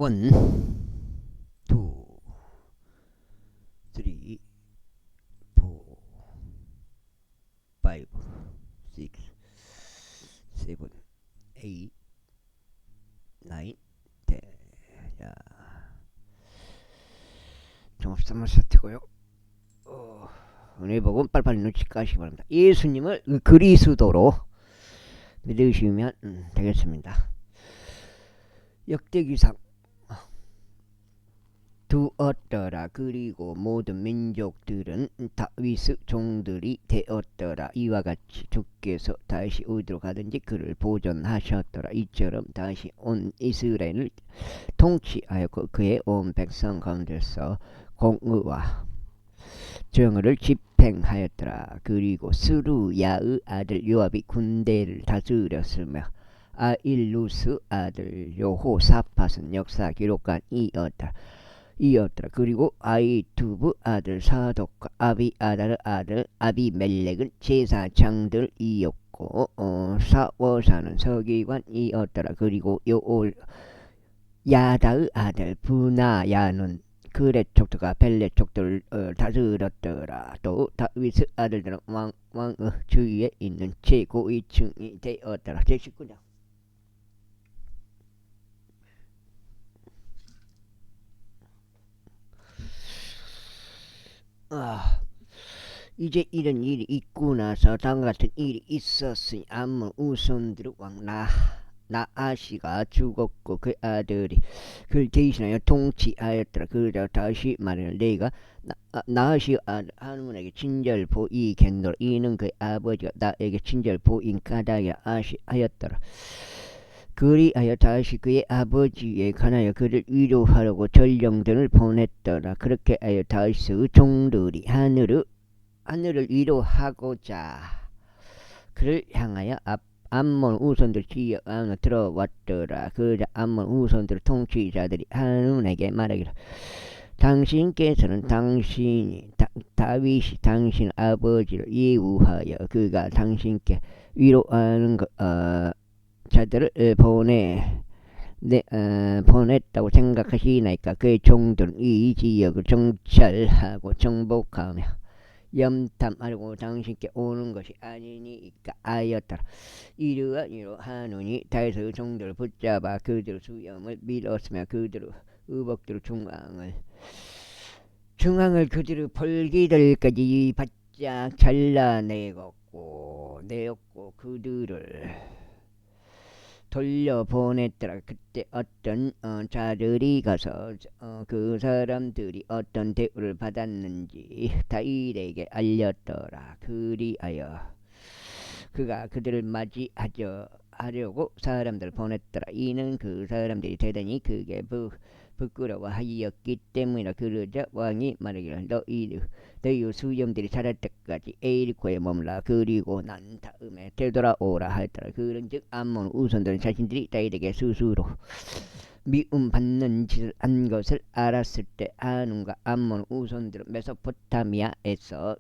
1, 2, 3, 4, 5, 6, 7, 8, 9, 10. 자, 종합 사태고요. 오늘 복음 빨리빨리 눈치까시기 바랍니다. 예수님을 그리스도로 믿으시면 되겠습니다. 역대기상 두었더라. 그리고 모든 민족들은 다윗의 종들이 되었더라. 이와 같이 주께서 다시 어디로 가든지 그를 보존하셨더라. 이처럼 다시 온 이스라엘을 통치하였고 그의 온 백성 가운데서 공의와 정의를 집행하였더라. 그리고 스루야의 아들 요압이 군대를 다스렸으며 아일루스 아들 여호사밧은 역사 기록관 이었더라. 그리고 아이투브 아들 사독과 아비아달의 아들 아비멜렉은 제사장들이었고 사워사는 서기관이었더라. 그리고 야다의 아들 브나야는 그렛 족들과 벨렛 족들을 다스렸더라. 또 다윗의 아들들은 왕의 주위에 있는 최고위층이 되었더라. 제19장. 이제 이런 일이 있고 나서 다음 같은 일이 있었으니 암몬 우손들의 왕 나아시가 죽었고 그 아들이 그를 대신하여 통치하였더라. 그러자 다시 말하여 내가 나아시 아들 하누문에게 친절 보이겠노라. 이는 그의 아버지가 나에게 친절 보인 까닭이라 아시하였더라. 그리하여 다시 그의 아버지에 관하여 그를 위로하려고 전령들을 보냈더라. 그렇게 하여 다윗의 종들이 하늘을 위로하고자 그를 향하여 암몬 우선들 지역 안으로 들어왔더라. 그러자 암몬 우선들 통치자들이 하눈에게 말하기를 당신께서는 다윗이 당신 아버지를 예우하여 그가 당신께 위로하는 자들을 보냈다고 생각하시나이까. 그의 종들은 이 지역을 정찰하고 정복하며 염탐하려고 당신께 오는 것이 아니니까 하였더라. 이러한 하누니 다윗의 종들을 붙잡아 그들의 수염을 밀었으며 그들의 의복들의 중앙을 그들의 벌기들까지 바짝 잘라내었고 그들을 돌려보냈더라. 그때 어떤 자들이 가서 그 사람들이 어떤 대우를 받았는지 다윗에게 알렸더라. 그리하여 그가 그들을 맞이하려고 사람들을 보냈더라. 이는 그 사람들이 대단히 그게 부끄러워하였기 때문이라. 그러자 왕이 말하기를 너희 수염들이 자랄 때까지 에리코에 머물라. 그리고 난 다음에 되돌아오라 하였더라. 그런즉 암몬 우선들은 자신들이 다윗에게 스스로 미움받는 짓을 한 것을 알았을 때 하눈과 암몬 우선들은 메소포타미아에서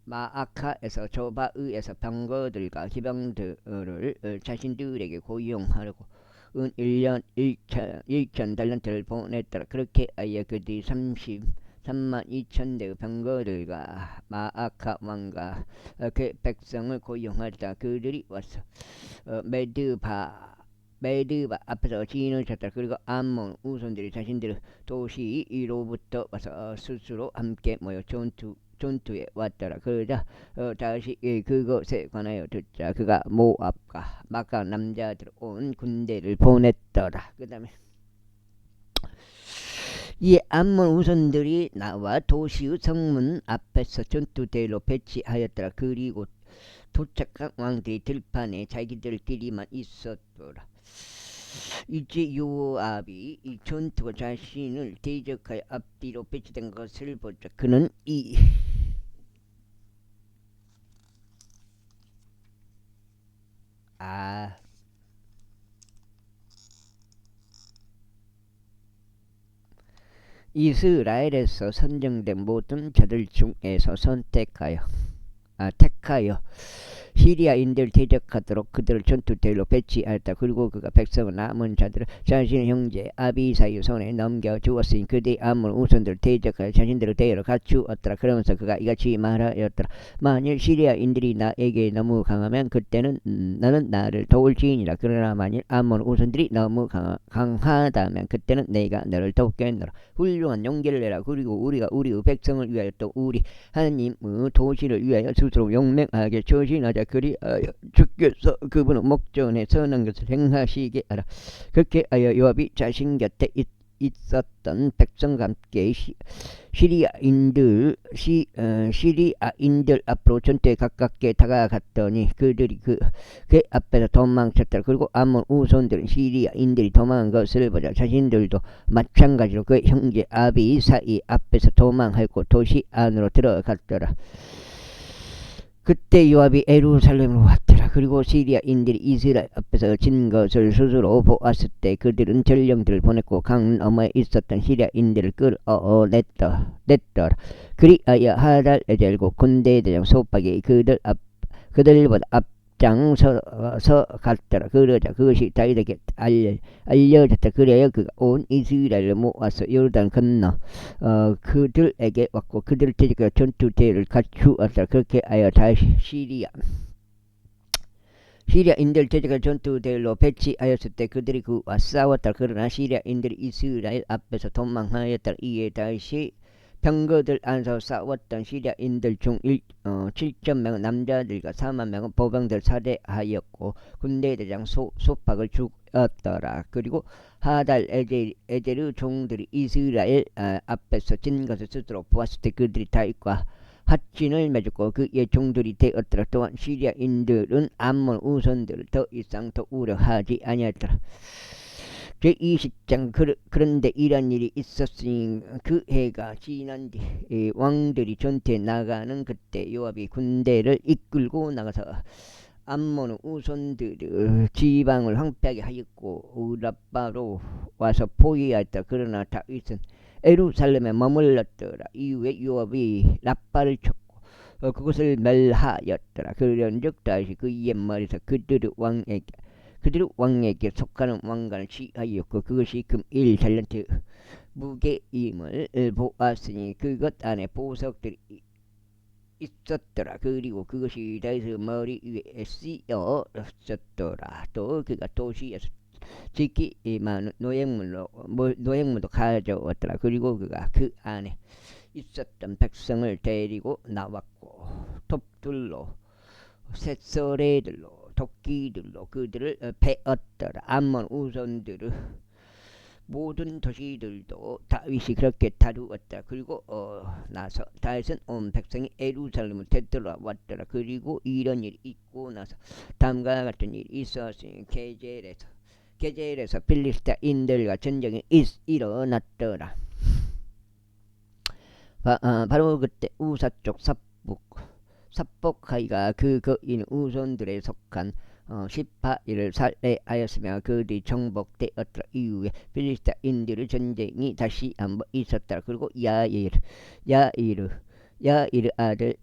마아카에서 조바의에서 병거들과 기병들을 자신들에게 고용하려고 1년 1천 달란트를 보냈더라. 그렇게 하여 그들이 33만 2천 대의 병거들과 마아카 왕과 그 백성을 고용하였다. 그들이 와서 메드바 앞에서 진을 쳤다. 그리고 암몬 우선들이 자신들의 도시로부터 와서 스스로 함께 모여 전투에 왔더라. 그러자 다시 그것에 관하여 듣자 그가 모압과 마카 남자들 온 군대를 보냈더라. 그 다음에 이 암몬 우선들이 나와 도시의 성문 앞에서 전투대로 배치하였더라. 그리고 도착한 왕들이 들판에 자기들끼리만 있었더라. 이제 요압이 이 전투가 자신을 대적하여 앞뒤로 배치된 것을 보자. 그는 이스라엘에서 선정된 모든 자들 중에서 선택하여 택하여 시리아인들 대적하도록 그들을 전투대로 배치하였다. 그리고 그가 백성은 남은 자들을 자신의 형제 아비사의 손에 넘겨주었으니 그들이 암몬 우선들을 대적하여 자신들을 대하러 갖추었더라. 그러면서 그가 이같이 말하였더라. 만일 시리아인들이 나에게 너무 강하면 그때는 나는 나를 도울지니라. 그러나 만일 암몬 우선들이 너무 강하다면 그때는 내가 너를 돕겠노라. 훌륭한 용기를 내라. 그리고 우리가 우리의 백성을 위하여 또 우리 하나님의 도시를 위하여 스스로 용맹하게 조신하자. 그리하여 주께서 그분의 목전에 선한 것을 행하시게 하라. 그렇게 하여 요압이 자신 곁에 있었던 백성과 함께 시리아인들 앞으로 전투에 가깝게 다가갔더니 그들이 그 앞에서 도망쳤더라. 그리고 암몬 우손들은 시리아인들이 도망한 것을 보자 자신들도 마찬가지로 그 형제 아비사이 앞에서 도망하고 도시 안으로 들어갔더라. 그때 요압이 예루살렘으로 왔더라. 그리고 시리아인들이 이스라엘 앞에서 진 것을 스스로 보았을 때 그들은 전령들을 보냈고 강 너머에 있었던 시리아인들을 끌어냈더라. 그리하여 하달에젤고 군대 대장 소박이 그들보다 앞장서서 갔더라. 그러자 그것이 다윗에게 알려졌다. 그래야 그가 온 이스라엘을 모아서 요르단 건너 그들에게 왔고 그들을 대적하여 전투대를 갖추었다. 그렇게 하여 다시 시리아인들 대적할 전투대로 배치하였을 때 그들이 그와 싸웠다. 그러나 시리아인들이 이스라엘 앞에서 도망하였다. 이에 다시 병거들 안에서 싸웠던 시리아인들 중 7,000명은 남자들과 40,000명은 보병들 살해하였고 군대 대장 소박을 죽였더라. 그리고 하달 에젤의 종들이 이스라엘 앞에서 진 것을 스스로 보았을 때 그들이 다윗과 합진을 맺었고 그의 종들이 되었더라. 또한 시리아인들은 암몬 우선들을 더 이상 더 우려하지 아니하였더라. 제20장 그런데 이런 일이 있었으니 그 해가 지난 뒤 왕들이 전투에 나가는 그때 요압이 군대를 이끌고 나가서 암몬 우선들의 지방을 황폐하게 하였고 라빠로 와서 포위하였다. 그러나 다윗은 예루살렘에 머물렀더라. 이후에 요압이 라빠를 쳤고 그것을 멸하였더라. 그런즉 다시 그 옛말에서 그들의 왕에게 속하는 왕관을 취하였고 그것이 금 1달란트 무게임을 보았으니 그것 안에 보석들이 있었더라. 그리고 그것이 다윗의 머리 위에 씌었었더라. 또 그가 도시에서 지키 많은 노획물도 가져왔더라. 그리고 그가 그 안에 있었던 백성을 데리고 나왔고 톱들로 쇳소래들로 토끼들로 그들을 베었더라. 암몬 우선들의 모든 도시들도 다윗이 그렇게 다루었다. 그리고 나서 다윗은 온 백성이 예루살렘을 되돌아왔더라. 그리고 이런 일이 있고 나서 다음과 같은 일이 있었으니 게젤에서 필리스타인들과 전쟁이 일어났더라. 바로 그때 우사쪽 삽복하이가 그 거인 우손들에 속한 시파이를 살해하였으며 그들이 정복되었더라. 이후에 필리스타인들의 전쟁이 다시 한번 있었더라. 그리고 야이르 아들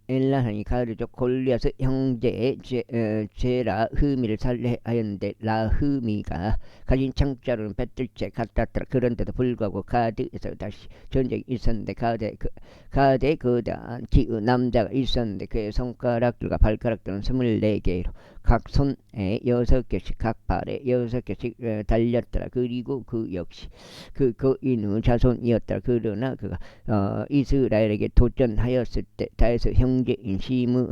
엘하나니 가르족 골리앗의 형제의 제라흐미를 살해하였는데 라흐미가 가진 창자로는 뱉을째 같았더라. 그런데도 불구하고 가드에서 다시 전쟁이 있었는데 가드에 거대한 기의 남자가 있었는데 그의 손가락들과 발가락들은 24개로 각 손에 6개씩 각 발에 6개씩 달렸더라. 그리고 그 역시 그 거인의 자손이었더라. 그러나 그가 이스라엘에게 도전하였을 때 다윗의 형제인 시므의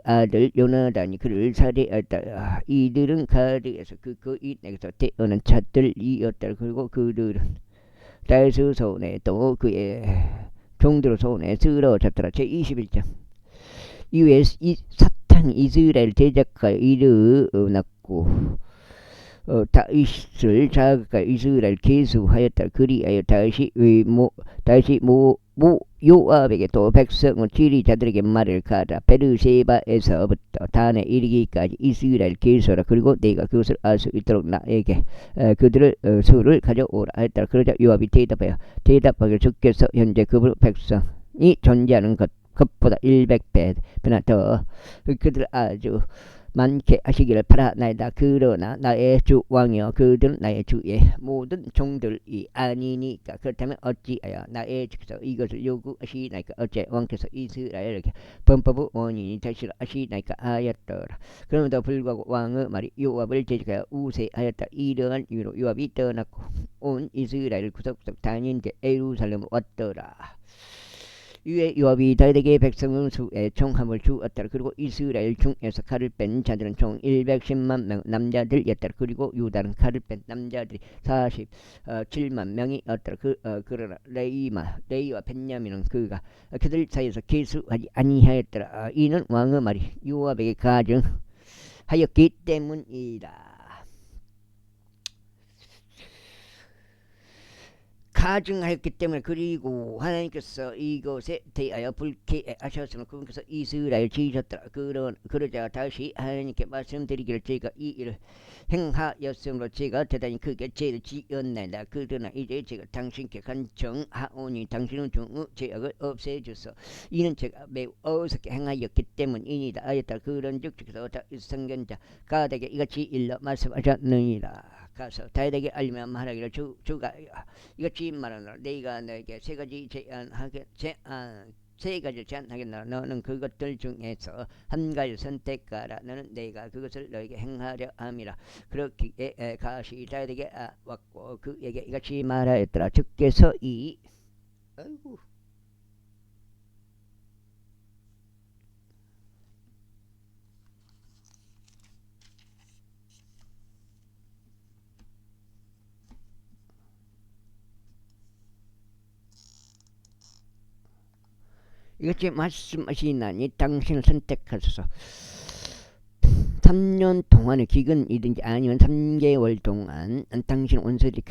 아들 요나단이 그를 살해하였다. 이들은 가드에서 그 거인에게서 태어난 자들이었다. 그리고 그들은 다윗의 손에 또 그의 종들의 손에 쓰러졌더라. 제21장 이후에 사탄이 이스라엘 대적하여 일어났고 다윗을 자극하여 이스라엘 계수하였다. 그리하여 다윗이 요압에게 또 백성의 지리자들에게 말을 가라. 베르세바에서부터 단에 이르기까지 이스라엘 계수하라. 그리고 내가 그것을 알 수 있도록 나에게 그들을 수를 가져오라 했다. 그러자 요압이 대답하여 주께서 현재 그분 백성 존재하는 것보다 100배나 더 그들 아주 많게 하시기를 바라나이다. 그러나 나의 주 왕이여 그들은 나의 주의 모든 종들이 아니니까 그렇다면 어찌하여 나의 주께서 이것을 요구하시나이까. 어째 왕께서 이스라엘에게 범법의 원인이 되시라 하시나이까 하였더라. 그럼에도 불구하고 왕의 말이 요압을 제지하여 우세하였다. 이러한 이유로 요압이 떠났고 온 이스라엘 구석구석 다닌 데 예루살렘으로 왔더라. 이에 요압이 다윗에게 백성의 수에 총함을 주었더라. 그리고 이스라엘 중에서 칼을 뺀 자들은 총 110만 명 남자들이었더라. 그리고 유다는 칼을 뺀 남자들이 47만 명이었더라. 그러나 레이와 벤야민은 그들 사이에서 계수하지 아니하였더라. 이는 왕의 말이 요압에게 가증하였기 때문이다. 가증하였기 때문에. 그리고 하나님께서 이것에 대하여 불쾌하셨으면 그분께서 이스라엘 지으셨더라. 그러자 다시 하나님께 말씀드리기를 제가 이 일을 행하였으므로 제가 대단히 크게 죄를 지었나이다. 그러나 이제 제가 당신께 간청하오니 당신은 종의 죄악을 없애주소. 이는 제가 매우 어리석게 행하였기 때문이니이다 하였다. 그런즉 주께서 다윗 선견자 가드에게 이같이 일러 말씀하셨느니라. 가서 다윗에게 알리며 말하기를 주가 이같이 말하노라. 내가 너에게 세 가지 제안하겠노라. 너는 그것들 중에서 한 가지를 선택하라. 너는 내가 그것을 너에게 행하려 함이라. 그렇기에 가시 다윗에게 왔고 그에게 이같이 말하였더라. 주께서 아이고 이것이 말씀하시나니 당신을 선택하소서. 3년 동안의 기근이든지 아니면 3개월 동안 당신 원수들의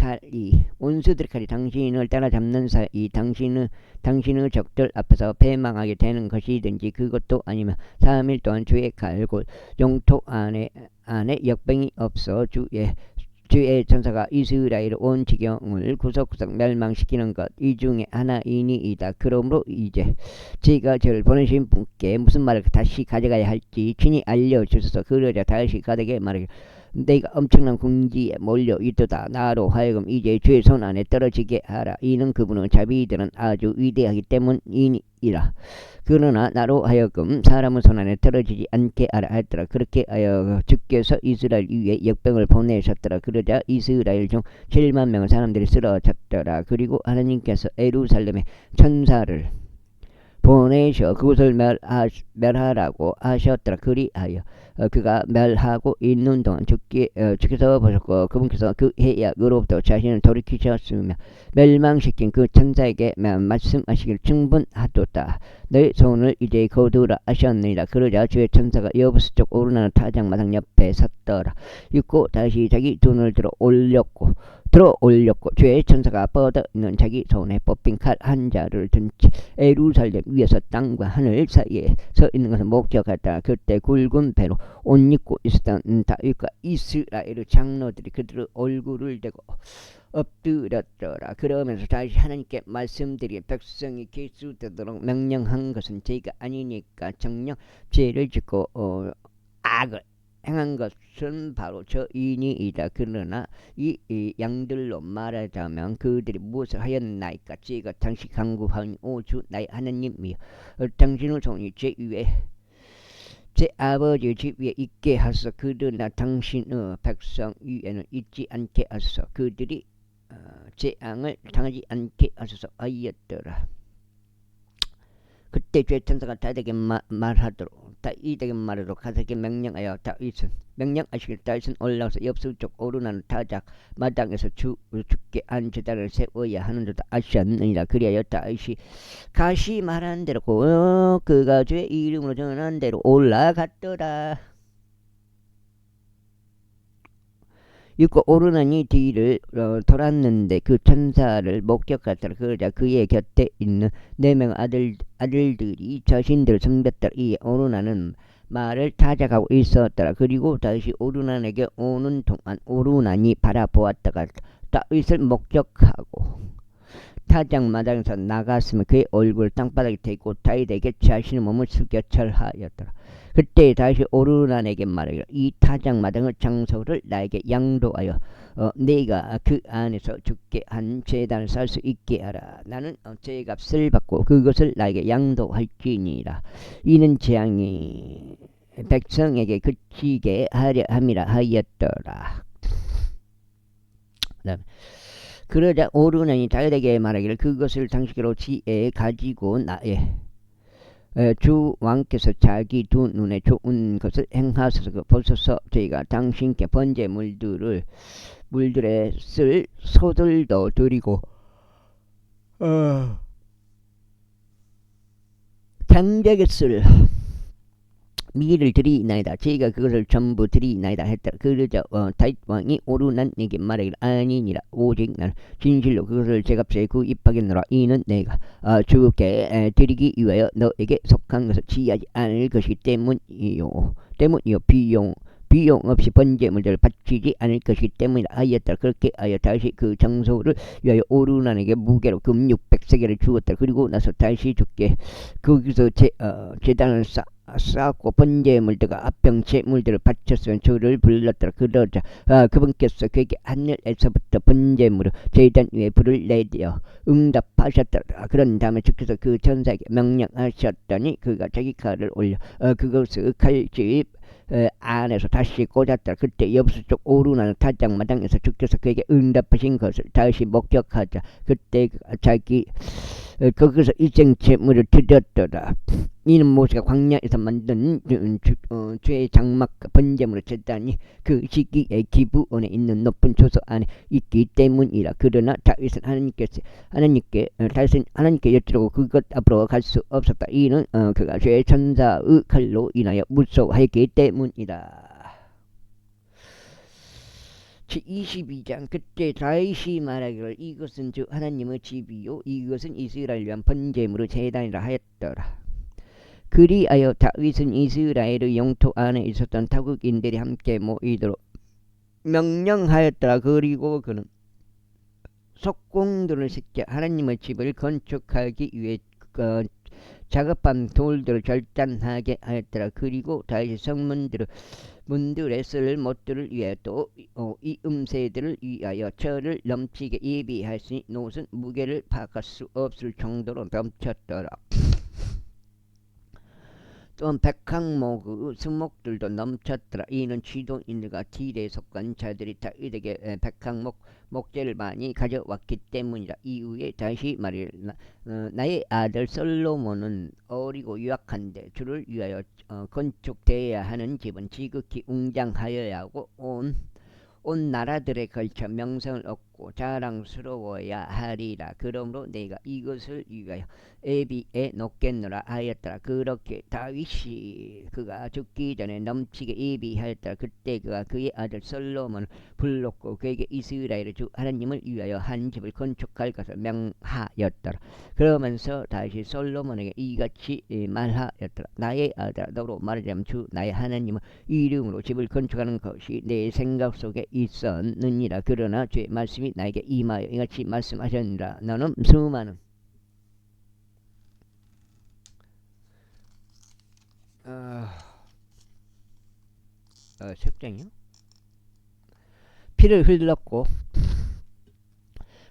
칼이 당신을 따라잡는 사이 당신의 적들 앞에서 패망하게 되는 것이든지 그것도 아니면 3일 동안 주의 칼 곧 영토 안에 역병이 없어 주의 천사가 이스라엘 온 지경을 구석구석 멸망시키는 것 이 중에 하나이니이다. 그러므로 이제 제가 저를 보내신 분께 무슨 말을 다시 가져가야 할지 친히 알려주소서. 그러자 다시 가드에게 말하기를 내가 엄청난 궁지에 몰려 있도다. 나로 하여금 이제 주의 손 안에 떨어지게 하라. 이는 그분의 자비들은 아주 위대하기 때문이니라. 그러나 나로 하여금 사람의 손 안에 떨어지지 않게 하라 했더라. 그렇게 하여 주께서 이스라엘 위에 역병을 보내셨더라. 그러자 이스라엘 중 7만 명의 사람들이 쓰러졌더라. 그리고 하나님께서 예루살렘에 천사를 보내셔 그곳을 멸하라고 하셨더라. 그리하여 그가 멸하고 있는 동안 주께서 보셨고 그분께서 그 해악으로부터 자신을 돌이키셨으며 멸망시킨 그 천사에게 말씀하시길 충분하도다. 너의 손을 이제 거두라 하셨느니라. 그러자 주의 천사가 여부스 쪽 오르나는 타작마당 옆에 섰더라. 읽고 다시 자기 눈을 들어 올렸고 주의 천사가 뻗어 있는 자기 손에 뽑힌 칼 한 자를 든 채 예루살렘 위에서 땅과 하늘 사이에 서 있는 것을 목격하다. 그때 굵은 배로 옷 입고 있었던 다윗과 이스라엘의 장로들이 그들의 얼굴을 대고 엎드렸더라. 그러면서 다시 하나님께 말씀드리 백성이 계수되도록 명령한 것은 죄가 아니니까 정녕 죄를 짓고 악을 행한 것은 바로 저인이이다. 그러나 이 양들로 말하자면 그들이 무엇을 하였나이까. 제가 당시 간구하니 오주 나의 하나님이여 당신의 손이 제 아버지의 집 위에 있게 하소서. 그러나 당신의 백성 위에는 있지 않게 하소서. 그들이 재앙을 당하지 않게 하소서 하였더라. 그때 주의 천사가 다윗에게 다윗에게 말하도록 가드에게 명령하여 명령하시길 다윗은 올라와서 옆서쪽 오르나는 타작 마당에서 주께 안제단을 세워야 하는도다 하셨느니라. 그리하여 다윗이 가시 말한 대로 그가 주의 이름으로 전한 대로 올라갔더라. 읽고 오르나니 뒤를 돌았는데 그 천사를 목격하더라. 그러자 그의 곁에 있는 4명 아들들이 자신들을 섬겼더라. 이에 오르나는 말을 타작하고 있었더라. 그리고 다시 오르난에게 오는 동안 오르난이 바라보았다가 다윗을 목격하고 타작마당에서 나갔으면 그의 얼굴을 땅바닥에 대고 다윗에게 자신의 몸을 숙여 절하였더라. 그때 다시 오르난에게 말하기를 이 타작마당의 장소를 나에게 양도하여 네가 그 안에서 죽게 한 제단을 살 수 있게 하라. 나는 죄값을 받고 그것을 나에게 양도할지니라. 이는 재앙이 백성에게 그치게 하려 함이라 하였더라. 그러자 오르난이 다윗에게 말하기를 그것을 당신께로 지혜에 가지고 나의 주 왕께서 자기 두 눈에 좋은 것을 행하소서. 보소서 저희가 당신께 번제 물들에 쓸 소들도 드리고 장작에 쓸 미를 드리나이다. 저희가 그것을 전부 드리나이다 했다. 그러자 다윗 왕이 오르난에게 말하기를 아니니라. 오직 나는 진실로 그것을 제값에 구입하겠노라. 이는 내가 주께 드리기 위하여 너에게 속한 것을 취하지 않을 것이기 때문이요 비용 없이 번제물들을 바치지 않을 것이기 때문이라 하였다. 그렇게 하여 다시 그 장소를 위하여 오르난에게 무게로 금 600세겔을 주었다. 그리고 나서 다시 주께 거기서 제단을 쌓고 번제물들과 앞병제물들을 바쳤으면 저를 불렀더라. 그러자 그분께서 그에게 하늘에서부터 번제물을 제단 위에 불을 내려 응답하셨더라. 그런 다음에 주께서 그 전사에게 명령하셨더니 그가 자기 칼을 올려 그것을 칼집 안에서 다시 꽂았다. 그때 여부수 쪽 오르난 타작마당에서 주께서 그에게 응답하신 것을 다시 목격하자. 그때 자기 거기서 일생제물을 드렸더라. 이는 모세가 광야에서 만든 죄의 장막 번제물을 제단이 그 시기에 기브온에 있는 높은 초소 안에 있기 때문이라. 그러나 다윗은 하나님께 여쭈려고 그것 앞으로 갈 수 없었다. 이는 그가 죄의 천사의 칼로 인하여 무서워하였기 때문이다. 22장. 그때 다윗이 말하기를 이것은 주 하나님의 집이요 이것은 이스라엘 위한 번제물의 제단이라 하였더라. 그리하여 다윗은 이스라엘의 영토 안에 있었던 타국인들이 함께 모이도록 명령하였더라. 그리고 그는 석공들을 새겨 하나님의 집을 건축하기 위해 작업한 돌들을 절단하게 하였더라. 그리고 다윗이 문들에 쓸 못들을 위하여 또 이 음새들을 위하여 철을 넘치게 예비하였으니 노은 무게를 파악할 수 없을 정도로 넘쳤더라. 또한 백항목의 수목들도 넘쳤더라. 이는 지도인들과 딜에 속한 자들이 다윗에게 백항목 목재를 많이 가져왔기 때문이라. 이후에 다시 말하기를 나의 아들 솔로몬은 어리고 유약한데 주를 위하여 건축되어야 하는 집은 지극히 웅장하여야 하고 온 나라들에 걸쳐 명성을 얻고 자랑스러워야 하리라. 그러므로 내가 이것을 위하여 애비에 놓겠노라 하였더라. 그렇게 다윗이 그가 죽기 전에 넘치게 예비하였더라. 그때 그가 그의 아들 솔로몬을 불렀고 그에게 이스라엘의 주 하나님을 위하여 한 집을 건축할 것을 명하였더라. 그러면서 다시 솔로몬에게 이같이 말하였더라. 나의 아들아, 너로 말하자면 주 나의 하나님의 이름으로 집을 건축하는 것이 내 생각 속에 있었느니라. 그러나 주의 말씀이 나에게 임하여 이같이 말씀하셨느니라. 너는 수많은 색장이요? 피를 흘렸고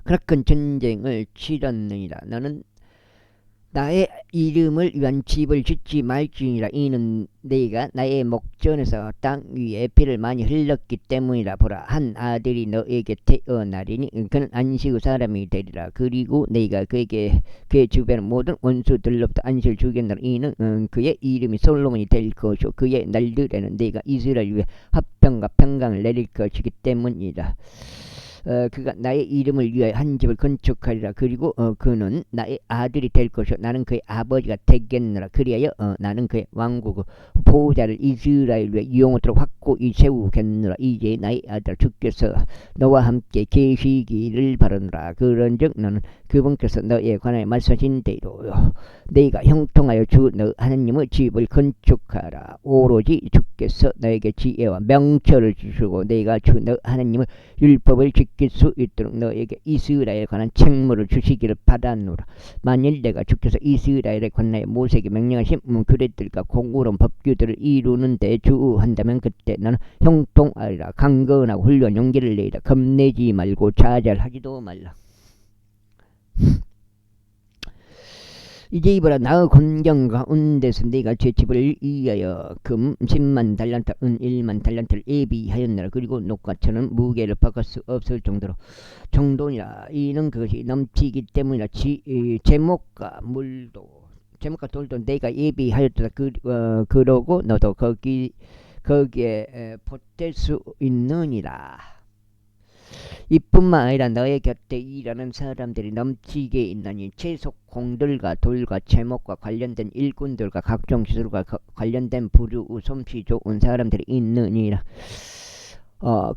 그렇큰 전쟁을 치렀느니라. 너는 나의 이름을 위한 집을 짓지 말지니라. 이는 네가 나의 목전에서 땅 위에 피를 많이 흘렸기 때문이라. 보라, 한 아들이 너에게 태어나리니 그는 안식의 사람이 되리라. 그리고 네가 그에게 그의 주변 모든 원수들로부터 안식을 주겠노라. 이는 그의 이름이 솔로몬이 될 것이요 그의 날들에는 네가 이스라엘 위에 화평과 평강을 내릴 것이기 때문이라. 그가 나의 이름을 위하여 한 집을 건축하리라. 그리고 그는 나의 아들이 될 것이요 나는 그의 아버지가 되겠노라. 그리하여 나는 그의 왕국의 보호자를 이스라엘 위에 영원토록 확고히 세우겠노라. 이제 나의 아들 주께서 너와 함께 계시기를 바라노라. 그런즉 너는 그분께서 너에 관하여 말씀하신 대로 네가 형통하여 주 너 하나님의 집을 건축하라. 오로지 주께서 너에게 지혜와 명철을 주시고 네가 주 너 하나님의 율법을 지킬 수 있도록 너에게 이스라엘에 관한 책무를 주시기를 바라노라. 만일 내가 주께서 이스라엘에 관하여 모세에게 명령하신 규례들과 공의로운 법규들을 이루는 데 주한다면 그때 나는 형통하리라. 강건하고 훌륭한 용기를 내리라. 겁내지 말고 좌절하지도 말라. 이제 이보라 나의 권경 가운데서 네가 제 집을 위하여 금 10만 달란트 은 1만 달란트를 예비하였느라. 그리고 녹과처럼 무게를 바꿀 수 없을 정도니라. 이는 그것이 넘치기 때문이라. 제목과 돌도 내가 예비하였다. 그러고 너도 거기에 보탤 수 있느니라. 이뿐만 아니라 너의 곁에 일하는 사람들이 넘치게 있나니 채속 공들과 돌과 제목과 관련된 일꾼들과 각종 기술과 관련된 부류 솜씨 좋은 사람들이 있느니라.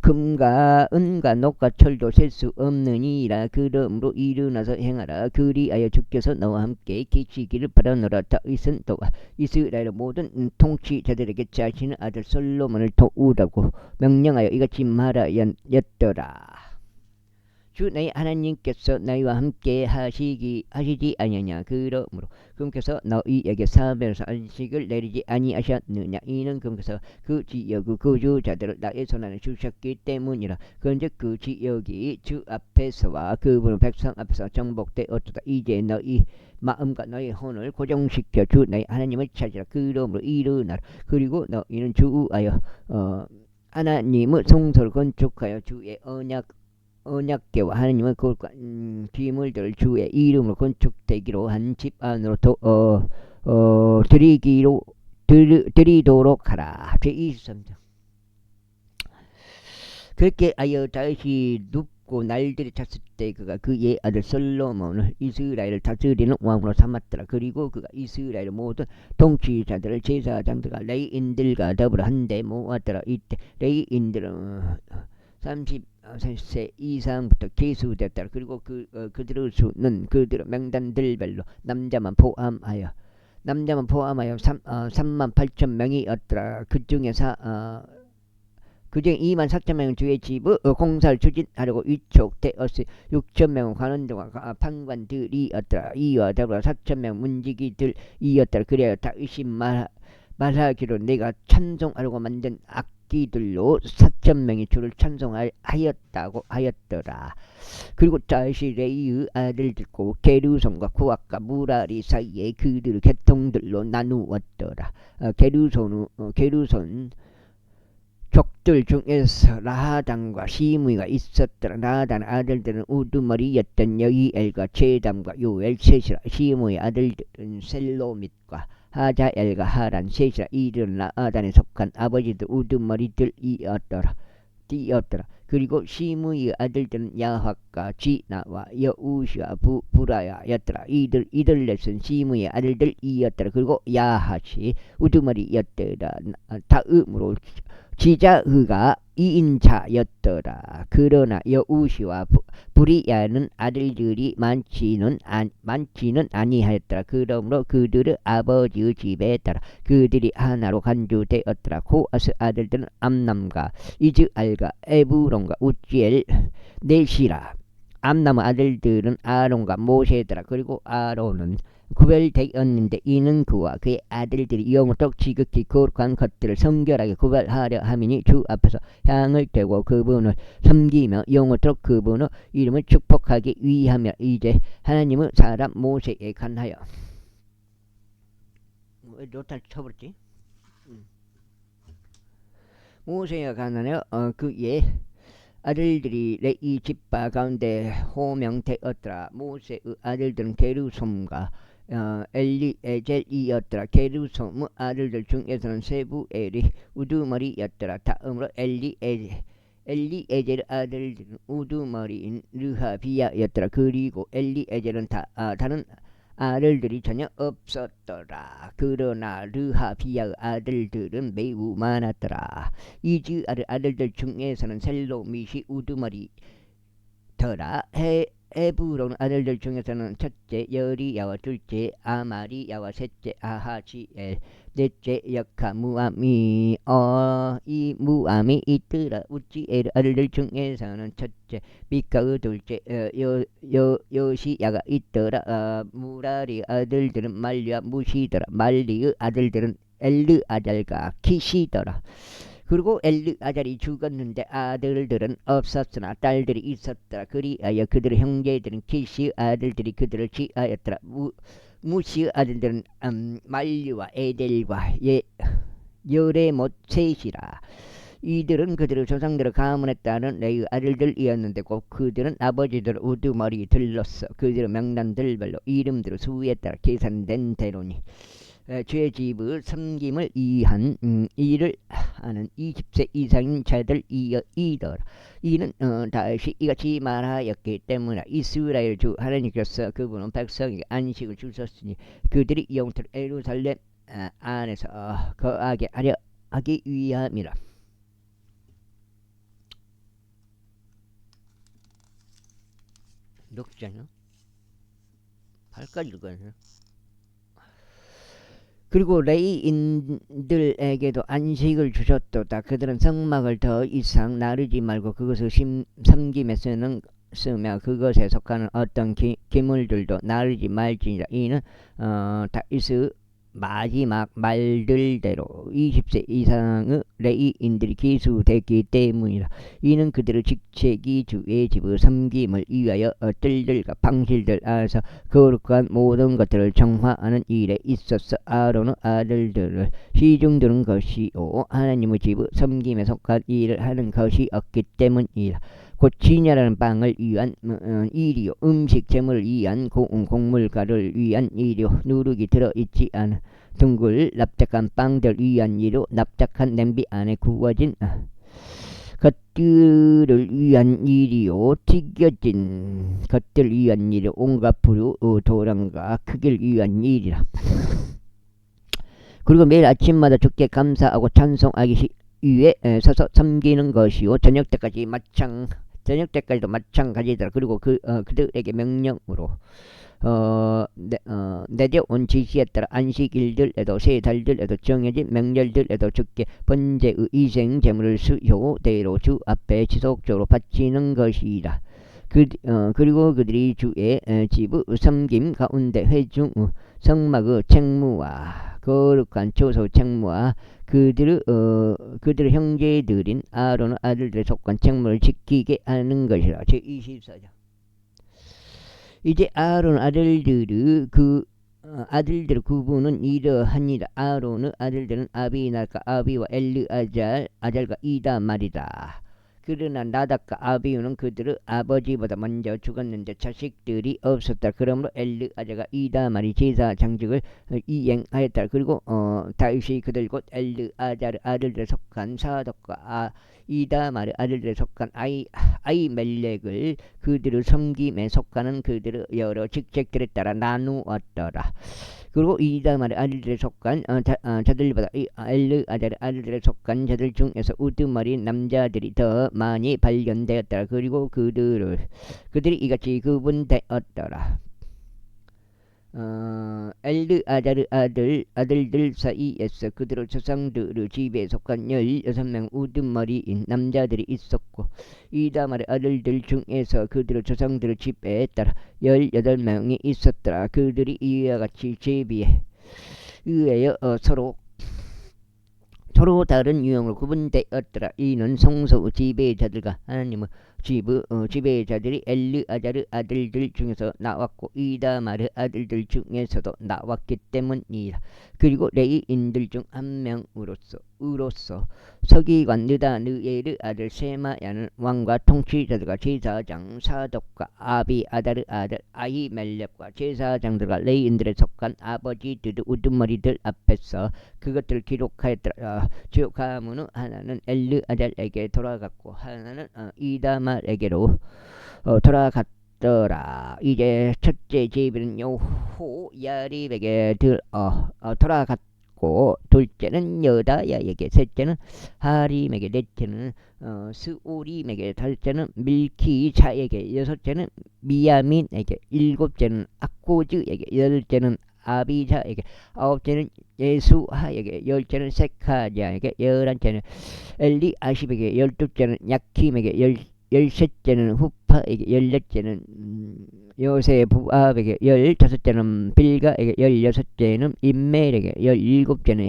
금과 은과 녹과 철도 셀 수 없느니라. 그러므로 일어나서 행하라. 그리하여 주께서 너와 함께 계시기를 바라노라. 다윗은 또 이스라엘 모든 통치자들에게 자신의 아들 솔로몬을 도우라고 명령하여 이같이 말하였더라. 주 너희 하나님께서 너희와 함께 하시지 아니하냐. 그러므로 그분께서 너희에게 사면서 안식을 내리지 아니하셨느냐. 이는 그분께서 그 지역의 거주자들을 나의 손안에 주셨기 때문이라. 그런즉 그 지역이 주 앞에서와 그분 백성 앞에서 정복되었도다. 이제 너희 마음과 너희 혼을 고정시켜 주 너희 하나님을 찾으라. 그러므로 일어나라. 그리고 너희는 주하여 하나님의 성소를 건축하여 주의 언약궤와 하나님의 거룩과 기물들 주의 이름으로 건축되기로 한 집 안으로 드리도록 하라. 제23장. 그렇게 하여 다윗이 눕고 날들이 찼을 때 그가 그의 아들 솔로몬을 이스라엘을 다스리는 왕으로 삼았더라. 그리고 그가 이스라엘 모든 통치자들을 제사장들과 레위인들과 더불어 한데 모았더라. 이때 레위인들은 30세 이상부터 계수됐더라. 그리고 그들의 수는 그들의 명단들별로 남자만 포함하여 3만 8천 명이었더라. 그중에 2만 4천 명은 주의 집의 공사를 추진하려고 위촉되었으니 6천 명은 관원들과 판관들이었더라. 이와 더불어 4천 명 문지기들이었더라. 그래야 다윗이 말하기로 내가 찬송하려고 만든 악기들로 4천 명이 주를 찬송하였다고 하였더라. 그리고 다윗이 레이의 아들들과 게르손과 코앗과 무라리 사이에 그들의 계통들로 나누었더라. 게르손 족들 중에서 라하단과 시므이가 있었더라. 라하단 아들들은 우두머리였던 여이엘과 제담과 요엘 셋이라. 시므의 아들들은 셀로밋과 하자엘과 하란 셋이라. 이들은 라하단에 속한 아버지들 우두머리들이었더라. 그리고 시므의 아들들은 야학과 지나와 여우시와 부라야였더라. 이들 넷은 시므의 아들들이었더라. 그리고 야핫이 우두머리였더라. 다음으로 지자흐가 2인자였더라. 그러나 여우시와 부리야는 아들들이 많지는 아니하였더라. 그러므로 그들의 아버지의 집에 따라 그들이 하나로 간주되었더라. 코아스 아들들은 암남과 이즈알과 에브론과 우지엘 넷이라. 암남의 아들들은 아론과 모세더라. 그리고 아론은 구별되었는데 이는 그와 그의 아들들이 영원토록 지극히 거룩한 것들을 성결하게 구별하려 함이니 주 앞에서 향을 대고 그분을 섬기며 영원토록 그분의 이름을 축복하기 위하며. 이제 하나님의 사람 모세에 관하여 왜 노타를 쳐버렸지? 모세에 관하여 그의 아들들이 레이 집파 가운데 호명되었더라. 모세의 아들들은 게르솜과 엘리에젤이었더라. 게르솜의 아들들 중에서는 세부엘이 우두머리였더라. 다음으로 엘리에젤의 아들들은 우두머리인 르하비야였더라. 그리고 엘리에젤은 다른 아들들이 전혀 없었더라. 그러나 르하비야의 아들들은 매우 많았더라. 이즈알의 아들들 중에서는 셀로밋이 우두머리더라. 에브론 아들들 중에서는 첫째 여리야와 둘째 아마리야와 셋째 아하지엘 넷째 역하 무아미 이 무아미 이뜨라 우찌엘 아들들 중에서는 첫째 미카의 둘째 요시야가 있더라. 무라리 아들들은 말리와 무시더라. 말리의 아들들은 엘르아잘과 키시더라. 그리고 엘르아잘이 죽었는데 아들들은 없었으나 딸들이 있었더라. 그리하여 그들의 형제들은 키시의 아들들이 그들을 취하였더라. 무시의 아들들은 말리와 에델과 여레못 셋이라. 이들은 그들의 조상들을 가문했다는 레위 아들들이었는데 곧 그들은 아버지들 우두머리 들렀어. 그들의 명단들별로 이름대로 수에 따라 계산된 대로니 주의 집을 섬김을 이한 일을 하는 20세 이상인 자들 이더라. 이는 다시 이같이 말하였기 때문에 이스라엘 주 하나님께서 그분은 백성에게 안식을 주셨으니 그들이 영토 예루살렘 안에서 거하게 하려 하기 위함이라. 녹잖아. 8까지 읽어요. 그리고 레이인들에게도 안식을 주셨도다. 그들은 성막을 더 이상 나르지 말고 그것을 섬김에 쓰며 그것에 속하는 어떤 기물들도 나르지 말지니라. 이는 다윗의 마지막 말들대로 20세 이상의 레이인들이 기수됐기 때문이라. 이는 그들의 직책이 주의 집을 섬김을 위하여 뜰들과 방실들 안에서 거룩한 모든 것들을 정화하는 일에 있어서 아론의 아들들을 시중드는 것이요 하나님의 집을 섬김에 속한 일을 하는 것이 없기 때문이라. 곧 진야라는 빵을 위한 일이요 음식 제물을 위한 곡물가를 위한 일이요 누룩이 들어있지 않은 둥글 납작한 빵들 위한 일이요 납작한 냄비 안에 구워진 것들을 위한 일이요 튀겨진 것들 위한 일이요 온갖 부류 도랑과 크기를 위한 일이라. 그리고 매일 아침마다 주께 감사하고 찬송하기 위해 서서 섬기는 것이요 저녁 때까지도 마찬가지더라. 그리고 그들에게 명령으로 내려온 지시에 따라 안식일들에도 세 달들에도 정해진 명절들에도 주께 번제의 이생 제물을 수요대로 주 앞에 지속적으로 바치는 것이라. 그리고 그들이 주의 집의 섬김 가운데 회중 성막의 책무와 거룩한 초소 책무와 그들의 형제들인 아론의 아들들의 속한 책무를 지키게 하는 것이라. 제24장. 이제 아론 아들들의 아들들의 구분은 이러하니라. 아론의 아들들은 아비나답과 아비와 엘르아잘과 이다말이다. 그러나 나답과 아비우는 그들의 아버지보다 먼저 죽었는데 자식들이 없었다. 그러므로 엘르아잘과 이다말이 제사 장직을 이행하였다. 그리고 다윗이 그들 곧 엘르아잘의 아들들에 속한 사독과 이다말의 아들들에 속한 아이멜렉을 그들의 섬김에 속하는 그들의 여러 직책들에 따라 나누었더라. 그리고 이다말의 아들들에 속한 자들보다 엘르아잘의 아들들에 속한 자들 중에서 우두머리 남자들이 더 많이 발견되었더라. 그리고 그들이 이같이 구분되었더라. 엘르아잘의 아들들 사이에서 그들의 조상들의 집에 속한 16명 우두머리인 남자들이 있었고 이다말의 아들들 중에서 그들의 조상들의 집에 따라 18명이 있었더라. 그들이 이와 같이 제비에 의하여 서로 다른 유형으로 구분되었더라. 이는 성소 지배자들과 하나님의 지배자들이 엘르아잘의 아들들 중에서 나왔고 이다말의 아들들 중에서도 나왔기 때문이라. 그리고 레이인들 중 한 명으로서 서기관 느다느엘의 아들 세마야는 왕과 통치자들과 제사장 사독과 아비아달의 아들 아히멜렉과 제사장들과 레이인들에 속한 아버지들의 우두머리들 앞에서 그것들을 기록하였더라. 주 가문은 하나는 엘르아잘에게 돌아갔고 하나는 이다말에게로 돌아갔더라. 이제 첫째 제비는 여호야립에게 돌아갔고 있고, 둘째는 여다야에게, 셋째는 하림에게, 넷째는 스오림에게, 다섯째는 밀키자에게, 여섯째는 미야민에게, 일곱째는 아코즈에게, 여덟째는 아비자에게, 아홉째는 예수하에게, 열째는 세카자에게, 열한째는 엘리아십에게, 열둘째는 야킴에게, 열셋째는 후파에게, 열넷째는 요세부압에게, 열다섯째는 빌가에게, 열여섯째는 임멜에게, 열일곱째는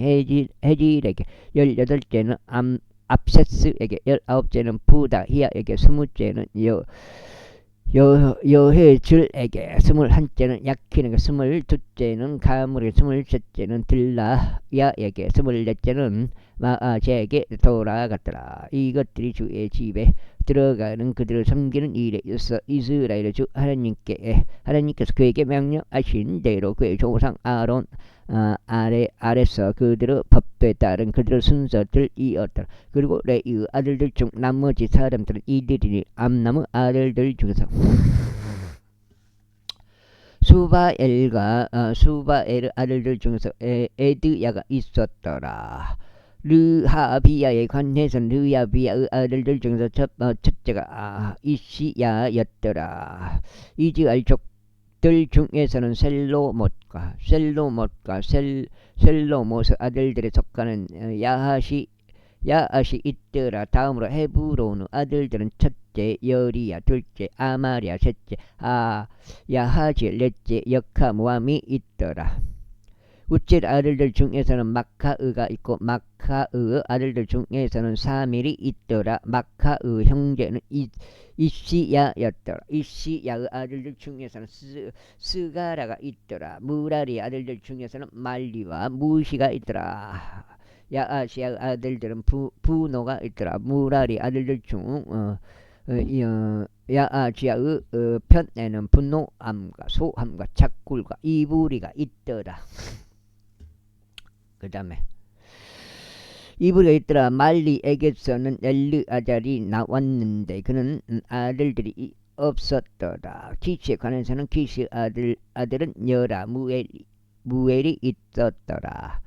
헤질에게, 열여덟째는 압세스에게, 열아홉째는 부다히아에게, 스무째는 여해줄에게, 스물한째는 야킨에게, 스물두째는 가물에게, 스물셋째는 들라야에게, 스물넷째는 마아제에게 돌아갔더라. 이것들이 주의 집에 들어가는 그들을 섬기는 일에 있어 이스라엘의 주 하나님께서 그에게 명령하신 대로 그의 조상 아론 아래서 그들의 법도에 따른 그들의 순서들이었더라. 그리고 레위의 아들들 중 나머지 사람들은 이들이니 암나무 아들들 중에서 수바엘 아들들 중에서 에드야가 있었더라. 르하비야에 관해서는 르하비야의 아들들 중에서 첫째가 이시야였더라. 이즈알 족들 중에서는 셀로못의 아들들에 속하는 야하시 있더라. 다음으로 헤브론의 아들들은 첫째 여리야, 둘째 아마리야, 셋째 야하질, 넷째 여카모함이 있더라. 우칠 아들들 중에서는 마카의가 있고 마카의의 아들들 중에서는 사밀이 있더라. 마카의 형제는 이시야였더라. 이시야의 아들들 중에서는 스가라가 있더라. 무라리 아들들 중에서는 말리와 무시가 있더라. 야아시아의 아들들은 부노가 있더라. 무라리 아들들 중 야아시아의 편에는 분노함과 소함과 작굴과 이부리가 있더라. 그 다음에 이브리가 있더라. 말리에게서는 엘르아잘이 나왔는데 그는 아들들이 없었더라. 키시에 관해서는 키시의 아들은 여라 무엘이 있었더라.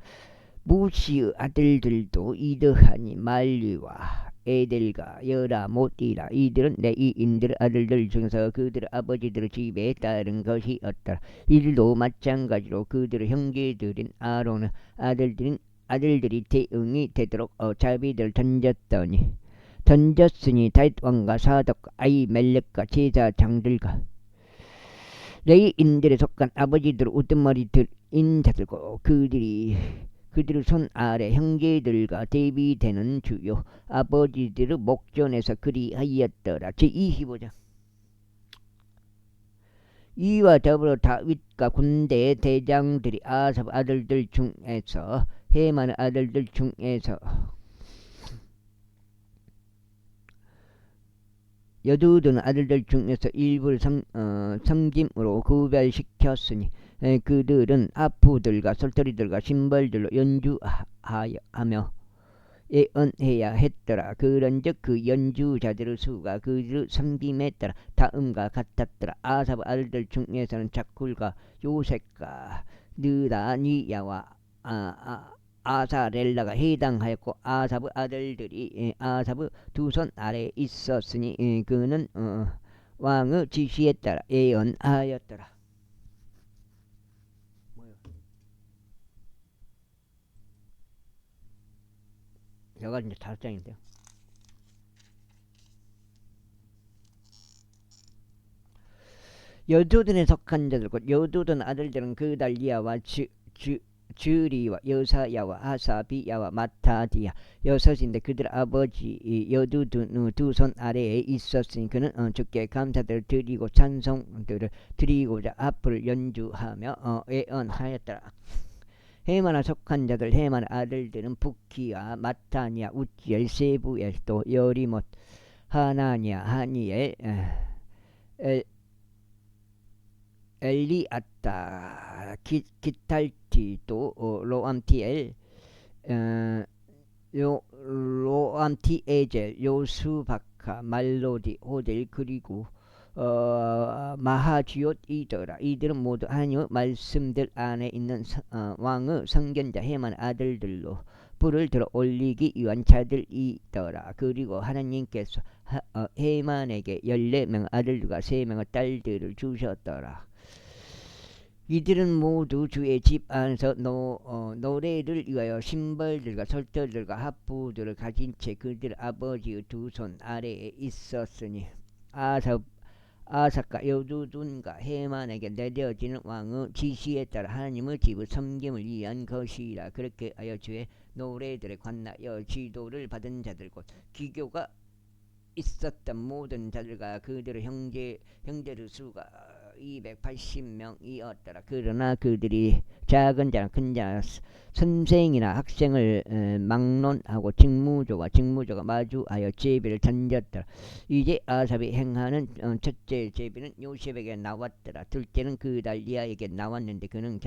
무시의 아들들도 이드하니 말리와 에델과 여라 못이라. 이들은 레위인들의 아들들 중에서 그들의 아버지들의 집에 따른 것이었더라. 이들도 마찬가지로 그들의 형제들인 아론의 아들들이 대응이 되도록 자비들을 던졌으니 다윗 왕과 사독과 아히멜렉과 제사장들과 레위인들에 속한 아버지들 우두머리들인 자들과 그들의 손 아래 형제들과 대비되는 주요 아버지들의 목전에서 그리하였더라. 제25장. 이와 더불어 다윗과 군대의 대장들이 아삽 아들들 중에서 헤만의 아들들 중에서 여두둔 아들들 중에서 일부를 섬김으로 구별시켰으니 그들은 아프들과 솔터리들과 심벌들로 연주하며 예언해야 했더라. 그런즉 그 연주자들의 수가 그들의 섬김에 따라 다음과 같았더라. 아삽 아들들 중에서는 작굴과 요셉과 느다니야와 아사렐라가 해당하였고 아삽의 아들들이 아삽의 두 손 아래에 있었으니 그는 왕의 지시에 따라 예언하였더라. 여기가 이제 5장인데요. 여두둔에 속한 자들과 여두둔 아들들은 그달리야와 주리와 여사야와 하사비야와 마타디야 여섯인데 그들 아버지 여두둔의 두 손 아래에 있었으니 그는 주께 감사들을 드리고 찬송들을 드리고자 앞을 연주하며 예언하였더라. 헤만에 속한 자들 헤만의 아들들은 부키와 마타니아 우지엘 세부엘 또 여리못 하나니아 하니엘 엘리아타 기탈티 또 로암티엘 로암티에젤 요수바카 말로디 호델 그리고 마하지옷이더라. 이들은 모두 하나님의 말씀들 안에 있는 왕의 선견자 해만의 아들들로 불을 들어 올리기 위한 자들이더라. 그리고 하나님께서 해만에게 14명의 아들과 3명의 딸들을 주셨더라. 이들은 모두 주의 집 안에서 노래를 위하여 신발들과 설터들과 하프들을 가진 채 그들 아버지의 두 손 아래에 있었으니 아삭과 여두둔과 해만에게 내려지는 왕의 지시에 따라 하나님의 집을 섬김을 위한 것이라. 그렇게 하여 주의 노래들에 관하여 지도를 받은 자들 곧 기교가 있었던 모든 자들과 그들의 형제의 수가 280명이었더라. 그러나 그들이 작은 자나 큰 자, 선생이나 학생을 막론하고 직무조가 마주하여 제비를 던졌더라. 이제 아삽이 행하는 첫째 제비는 요셉에게 나왔더라. 둘째는 그달리아에게 나왔는데 그는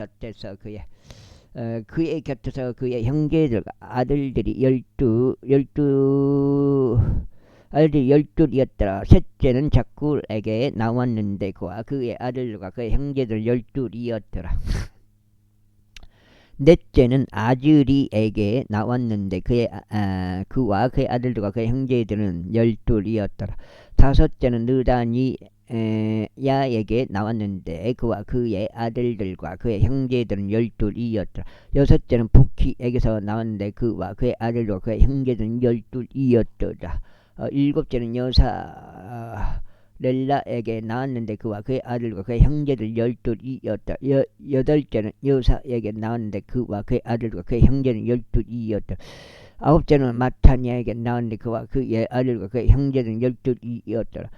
그의 곁에서 그의 형제들과 아들들이 열둘이었더라. 셋째는 작굴에게 나왔는데 그의 아들과 그의 형제들 12이었더라. 넷째는 아즈리에게 나왔는데 그와 그의 아들들과 그의 형제들은 12이었더라. 다섯째는 느다니야에게 나왔는데 그와 그의 아들들과 그의 형제들은 12이었더라. 여섯째는 부키에게서 나왔는데 그와 그의 아들들과 그의 형제들은 12이었더라. 일곱째는 여사 렐라에게 나왔는데 그와 그의 아들과 그의 형제들 12이었다. 여덟째는 여사에게 나왔는데 그와 그의 아들과 그의 형제는 12이었다. 아홉째는 마타니아에게 나왔는데 그와 그의 아들과 그의 형제는 12이었더라.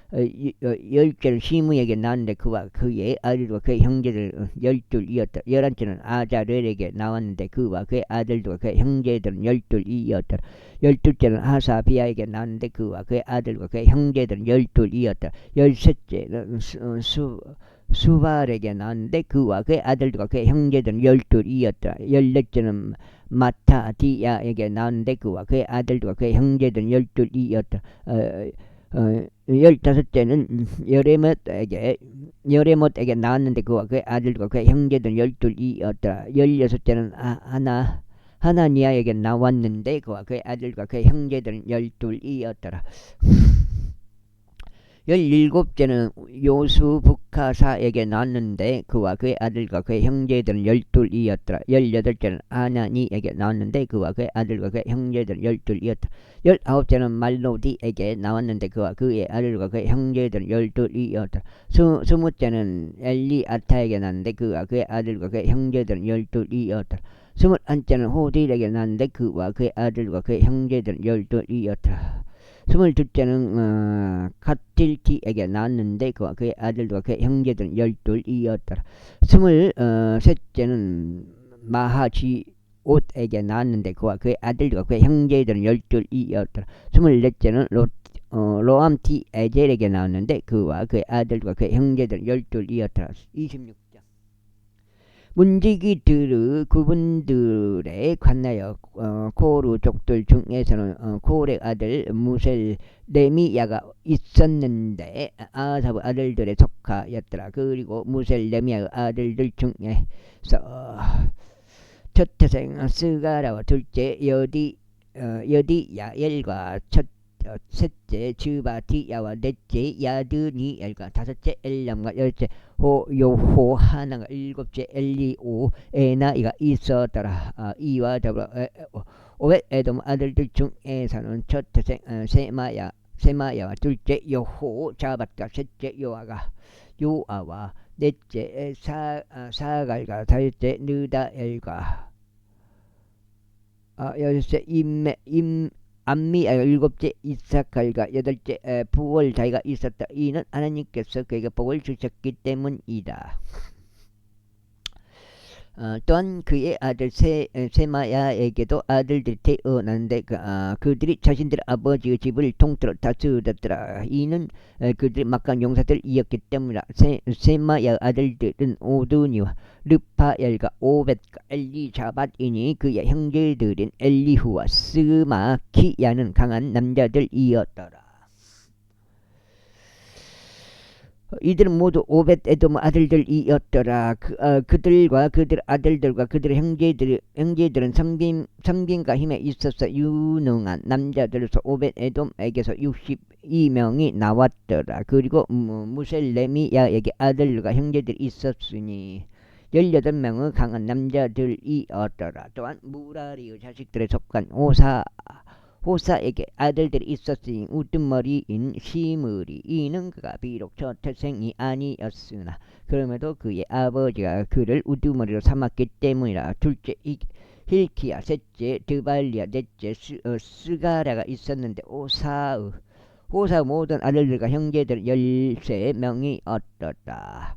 열째는 시므에게 나왔는데 그와 그의 아들과 그의 형제들은 12이었더라. 열한째는 아자렐에게 나왔는데 그와 그의 아들과 그의 형제들은 12이었더라. 열둘째는 하사비아에게 나왔는데 그와 그의 아들과 그의 형제들은 12이었더라. 열셋째는 수발에게 나왔는데 그와 그의 아들과 그의 형제들은 12이었더라. 열넷째는 마타디야에게 나왔는데 그와 그의 아들과 그의 형제들은 12이었더라. 열다섯째는 여레못에게 나왔는데 그와 그의 아들과 그의 형제들은 12이었더라. 열여섯째는 하나니아에게 나왔는데 그와 그의 아들과 그의 형제들은 12이었더라. 열일곱째는 요수부카사에게 나왔는데 그와 그의 아들과 그의 형제들은 12이었더라. 열여덟째는 아나니에게 나왔는데 그와 그의 아들과 그의 형제들은 12이었더라. 열아홉째는 말로디에게 나왔는데 그와 그의 아들과 그의 형제들은 12이었더라. 스무째는 엘리아타에게 나왔는데 그와 그의 아들과 그의 형제들은 12이었더라. 스물한째는 호딜에게 나왔는데 그와 그의 아들과 그의 형제들은 12이었더라. 스물둘째는 갓딜티에게 나왔는데 그와 그의 아들과 그의 형제들은 12이었더라. 스물셋째는 마하지옷에게 나왔는데 그와 그의 아들과 그의 형제들은 12이었더라. 스물넷째는 로암티에젤에게 나왔는데 그와 그의 아들과 그의 형제들은 12이었더라. 26장. 문지기들의 그분들에 관하여 고르족들 중에서는 고레 아들 무셀레미야가 있었는데 아삽의 아들들의 조카였더라. 그리고 무셀레미야의 아들들 중에서 첫째 생 스가라와 둘째 여디야엘과 셋째 즈바디야와 넷째 야드니엘과 다섯째 엘람과 열째 요호하나가 일곱째 엘리오에나이가 있었더라. 이와 더불어 오벳에돔 아들들 중에서는 첫째 생 세마야와 둘째 여호자밧과 셋째 요아와 넷째 사갈과 다섯째 느다엘과 여섯째 암미아 일곱째 이사칼과 여덟째 부월다이가 있었다. 이는 하나님께서 그에게 복을 주셨기 때문이다. 또한 그의 아들 세마야에게도 아들들이 태어났는데 그들이 자신들의 아버지의 집을 통틀어 다스렸더라. 이는 그들이 막강 용사들이었기 때문이다. 세마야 아들들은 오드니와 르파엘과 오벳과 엘리자밧이니 그의 형제들인 엘리후와 스마키야는 강한 남자들이었더라. 이들은 모두 오벳 에돔 아들들이었더라. 그들과 그들 아들들과 그들의 형제들은 섬김과 힘에 있어서 유능한 남자들로서 오벳 에돔에게서 62명이 나왔더라. 그리고 무셀레미야에게 아들과 형제들이 있었으니 18명의 강한 남자들이었더라. 또한 무라리의 자식들에 속한 호사에게 아들들이 있었으니 우두머리인 시므리. 이는 그가 비록 저 태생이 아니었으나 그럼에도 그의 아버지가 그를 우두머리로 삼았기 때문이라. 둘째 힐키야, 셋째 드발리아, 넷째 스가랴가 있었는데 호사의 모든 아들들과 형제들 13명이었더라.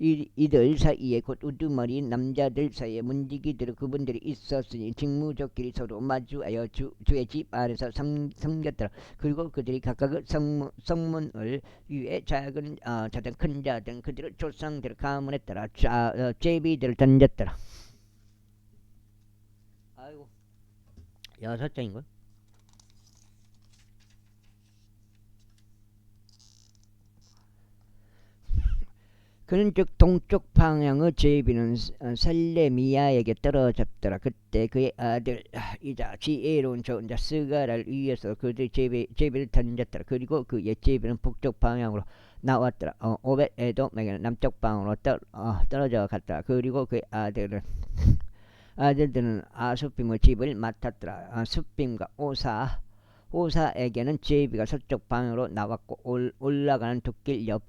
이들 사이에 곧 우두머리인 남자들 사이에 문지기들 그분들이 있었으니 직무족끼리 서로 마주하여 주의 집 안에서 섬겼더라. 그리고 그들이 각각 성문을 위해 작은 자든 큰 자든 그들의 조상들을 가문했더라. 제비들을 던졌더라. 아이고 6장인걸? 그는 즉 동쪽 방향의 제비는 살레미야에게 떨어졌더라. 그때 그의 아들이자 지혜로운 좋은 자 스가랴를 위해서 그들의 제비를 던졌더라. 그리고 그의 제비는 북쪽 방향으로 나왔더라. 오벳 에돔에게는 남쪽 방향으로 떨어져 갔더라. 그리고 그의 아들들은 아수빔의 집을 맡았더라. 수빔과 오사에게는 제비가 서쪽 방향으로 나왔고 올라가는 둑길 옆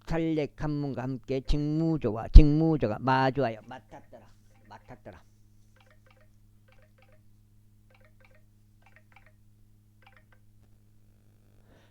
살렉 한문과 함께 직무조가 마주하여 맡았더라.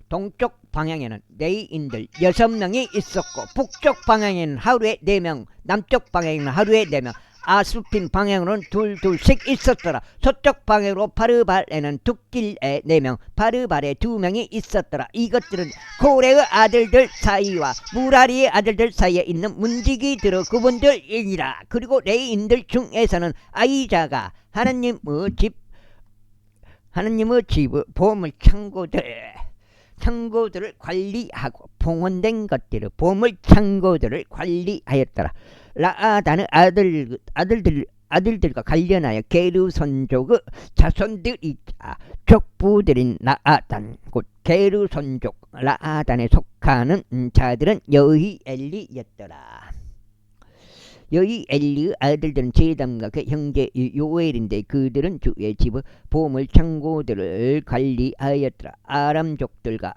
동쪽 방향에는 레이인들 6명이 있었고 북쪽 방향에는 하루에 4명, 남쪽 방향에는 하루에 4명, 아수핀 방향으로는 둘씩 있었더라. 서쪽 방향으로 파르발에는 둑길에 4명, 파르발에 2명이 있었더라. 이것들은 고레의 아들들 사이와 무라리의 아들들 사이에 있는 문지기들의 그분들이니라. 그리고 레이인들 중에서는 아이자가 하나님의 집의 보물 창고들을 관리하고 봉헌된 것들의 보물 창고들을 관리하였더라. 라아단의 아들들과 관련하여 게르손족의 자손들이자 족부들인 라아단 곧 게르손족 라아단에 속하는 자들은 여히엘리였더라. 여히엘리의 아들들은 제담과 그 형제 요엘인데 그들은 주의 집의 보물 창고들을 관리하였더라. 아람족들과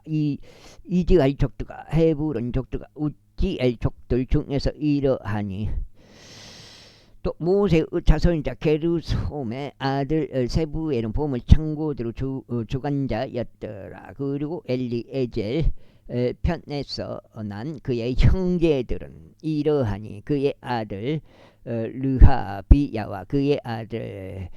이즈할 족들과 헤브론 족들과 우지엘 족들 중에서 이러하니 또 모세의 자손이자 게르솜의 아들 세부엘은 보물 창고들의 주관자였더라. 그리고 엘리에젤 편에서 난 그의 형제들은 이러하니 그의 아들 르하비야와 그의 아들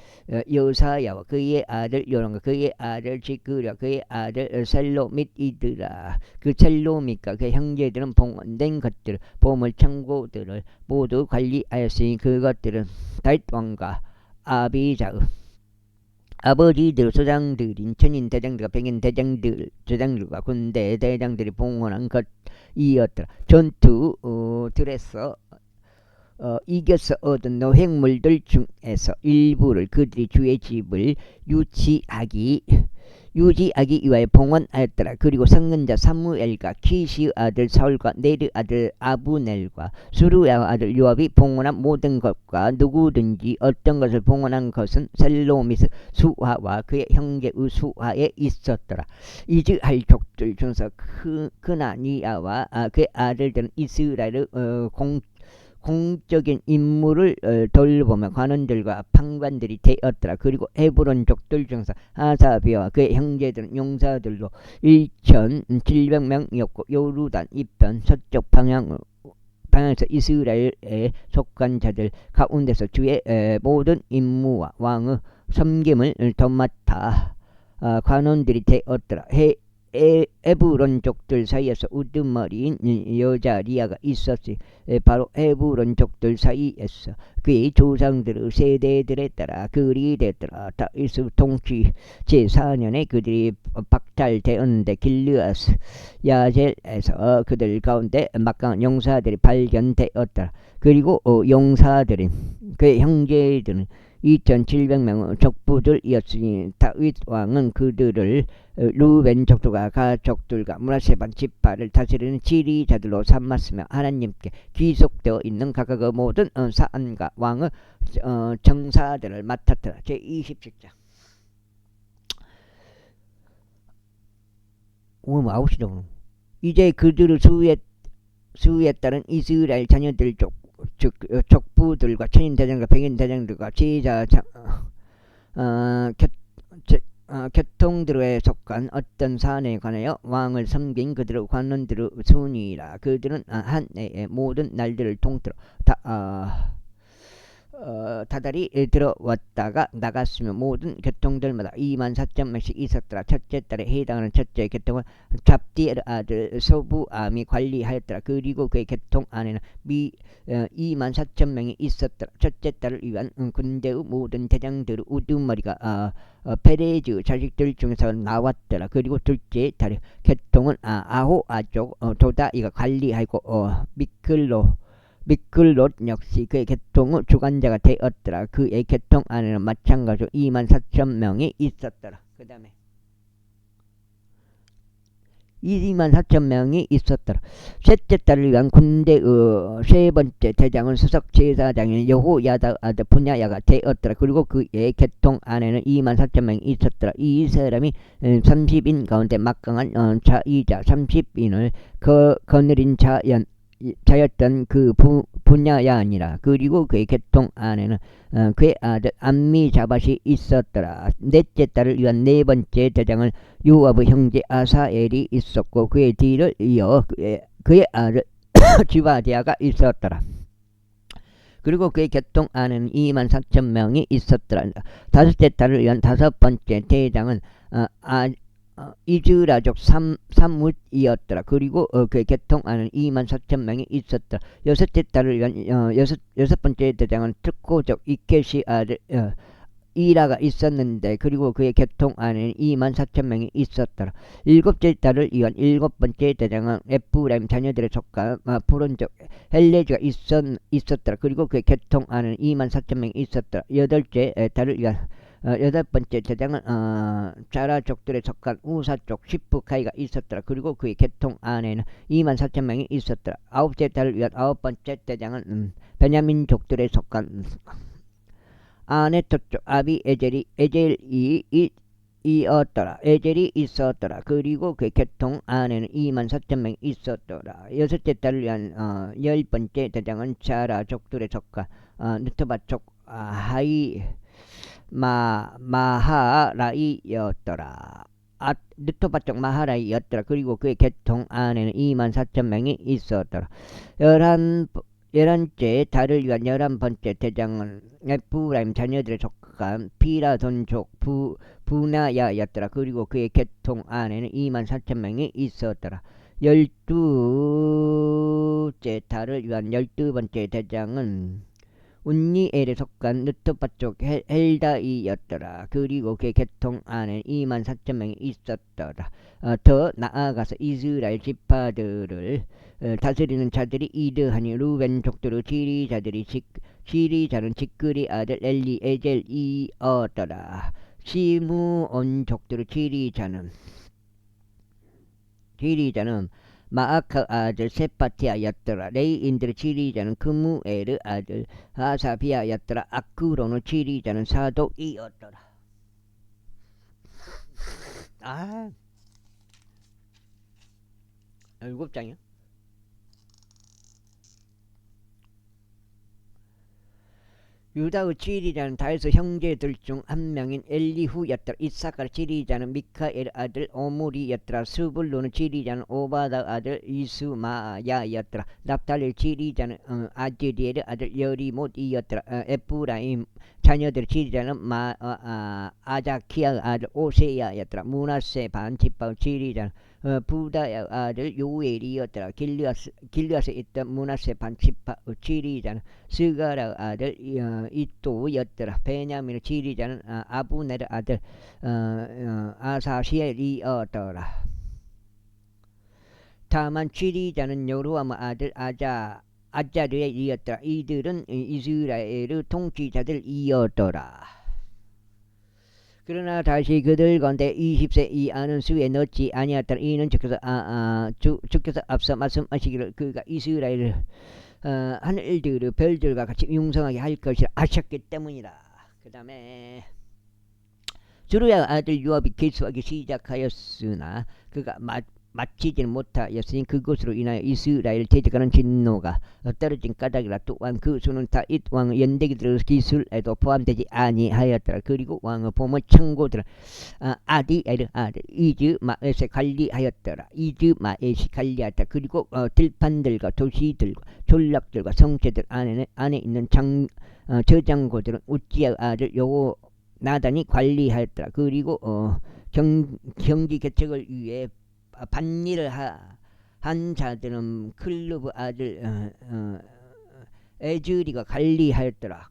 여사야와 그의 아들 요람과 그의 아들 지그랴 그의 아들 셀로밋이더라. 그 셀로밋과 그 형제들은 봉헌된 것들 보물 창고들을 모두 관리하였으니 그것들은 다윗 왕과 아비자의 아버지들 소장들인 천인 대장들과 백인 대장들과 군대 대장들이 봉헌한 것이었더라. 전투들에서 이겨서 얻은 노획물들 중에서 일부를 그들이 주의 집을 유지하기 위하여 봉헌하였더라. 그리고 선근자 사무엘과 키시의 아들 사울과 네르 아들 아브넬과 수루야 아들 요압이 봉헌한 모든 것과 누구든지 어떤 것을 봉헌한 것은 셀로미스 수하와 그의 형제의 수하에 있었더라. 이즈할 족들 중에서 크나니아와 그의 아들들은 이스라엘의 공적인 임무를 돌보며 관원들과 판관들이 되었더라. 그리고 헤브론 족들 중에서 하사비와 그의 형제들은 용사들로 1700명이었고 요르단 이편 서쪽 방향에서 이스라엘에 속한 자들 가운데서 주의 모든 임무와 왕의 섬김을 도맡아 관원들이 되었더라. 에브론족들 사이에서 우두머리인 여자 리아가 있었지. 바로 에브론족들 사이에서 그의 조상들의 세대들에 따라 그리 됐더라. 다윗의 통치 제4년에 그들이 박탈되었는데 길르아스 야젤에서 그들 가운데 막강한 용사들이 발견되었더라. 그리고 용사들인 그의 형제들은 2700명의 적부들이었으니 다윗 왕은 그들을 루벤 족속과 가족들과 므낫세 지파를 다스리는 지리자들로 삼았으며 하나님께 귀속되어 있는 각각의 모든 사안과 왕의 정사들을 맡았더라. 제27장. 오늘 아웃이다. 이제 그들을 수위했다는 이스라엘 자녀들 즉 족부들과 천인대장과 백인대장들과 제자 교통들에 속한 어떤 사안에 관하여 왕을 섬긴 그들의 관원들의 순이라. 그들은 한 해의 모든 날들을 통틀어 다달이 들어왔다가 나갔으며 모든 교통들마다 24,000명씩 있었더라. 첫째 달에 해당하는 첫째 교통은 잡디엘 아들 소부암이 관리하였더라. 그리고 그의 교통 안에는 24,000명이 있었더라. 첫째 달을 위한 군대의 모든 대장들의 우두머리가 페레즈 자식들 중에서 나왔더라. 그리고 둘째 달에 교통은 아호아족 도다이가 관리하고 미클롯 역시 그의 계통의 주관자가 되었더라. 그의 계통 안에는 마찬가지로 24,000명이 있었더라. 그 다음에 24,000명이 있었더라. 셋째 달을 위한 군대의 세 번째 대장은 수석 제사장인 여호야다 아들 분야야가 되었더라. 그리고 그의 계통 안에는 24,000명이 있었더라. 이 사람이 30인 가운데 막강한 자이자 30인을 거느린 자였던 그 분야야 아니라. 그리고 그의 계통 안에는 그의 아들 암미자밧이 있었더라. 넷째 딸을 위한 네 번째 대장은 요압의 형제 아사엘이 있었고 그의 뒤를 이어 그의 아들 지바디아가 있었더라. 그리고 그의 계통 안에는 24,000명이 있었더라. 다섯째 딸을 위한 다섯 번째 대장은 이즈라족 삼뭇이었더라. 그리고 그의 계통 안에는 24,000명이 있었더라. 여섯째 딸을 위한 여섯 번째 대장은 특고족 이케시 아들 이라가 있었는데 그리고 그의 계통 안에는 24,000명이 있었더라. 일곱째 딸을 위한 일곱 번째 대장은 에프라임 자녀들의 속한 푸른족 헬레즈가 있었더라. 그리고 그의 계통 안에는 24,000명이 있었더라. 여덟째 딸을 위한 여덟 번째 대장은 자라족들에 속한 우사족 시프카이가 있었더라. 그리고 그의 계통 안에는 24,000명이 있었더라. 아홉째 딸을 위한 아홉 번째 대장은 베냐민족들에 속한 아네토족 아비 에젤이 이었더라. 에젤이 있었더라. 그리고 그의 계통 안에는 24,000명이 있었더라. 여섯째 딸을 위한 열 번째 대장은 자라족들에 속한 느토바족 마하라이였더라. 느토바족 마하라이였더라. 그리고 그의 계통 안에는 24,000명이 있었더라. 열한째 달을 위한 11번째 대장은 에프라임 자녀들의 속한 피라돈족 부나야였더라. 그리고 그의 계통 안에는 24,000명이 있었더라. 12째 달을 위한 12번째 대장은 운니엘에 속한 느토바족 헬다이였더라. 그리고 그의 계통 안에 24,000명이 있었더라. 더 나아가서 이스라엘 지파들을 다스리는 자들이 이드하니 루벤족들의 지리자는 직그리 아들 엘리에젤이었더라. 시므온족들의 지리자는 마아카 아들 세파티아였더라. 레이인들의 지리자는 그무엘의 아들 하사비아였더라. 아크론의 지리자는 사독이었더라. 일곱 장이요? 유다의 지리자는 다윗의 형제들 중 한 명인 엘리후였더라. 이사갈 지리자는 미카엘 아들 오므리였더라. 스불론의 지리자는 오바다 아들 이스마야였더라. 납달리 지리자는 아즈리엘 아들 여리못이었더라. 에프라임 자녀들 지리자는 아자키아 아들 오세야였더라. 문하세 반지파 지리자는 부다의 아들 요엘이었더라. 길르앗에 있던 문하세 반지파 지리자는 스가라 아들 이또였더라. 베냐민의 지리자는 아부넬의 아들 아사시엘이었더라. 다만 지리자는 요로암의 아들 아자르엘이었더라. 이들은 이스라엘의 통치자들이었더라. 그러나 다시 그들 가운데 20세 이하는 수에 넣지 아니었더라. 이는 주께서 앞서 말씀하시기를 그가 이스라엘을 하늘들의 별들과 같이 융성하게 할 것이라 아셨기 때문이라. 그 다음에 주루야 아들 요압이 계수하기 시작하였으나 그가 마치지는 못하였으니 그것으로 인하여 이스라엘 대적하는 진노가 떨어진 까닭이라. 또한 그 수는 다윗 왕의 연대기들의 기술에도 포함되지 아니하였더라. 그리고 왕의 보물 창고들은 아디엘 아들 이즈마엣에 관리하였더라. 이즈마엣이 관리하였다. 그리고 들판들과 도시들과 졸락들과 성체들 안에 있는 저장고들은 우찌야 아들 요나단이 관리하였더라. 그리고 경기 개척을 위해 반일을 한 자들은 클루브 아들 에즈리가 관리하였더라.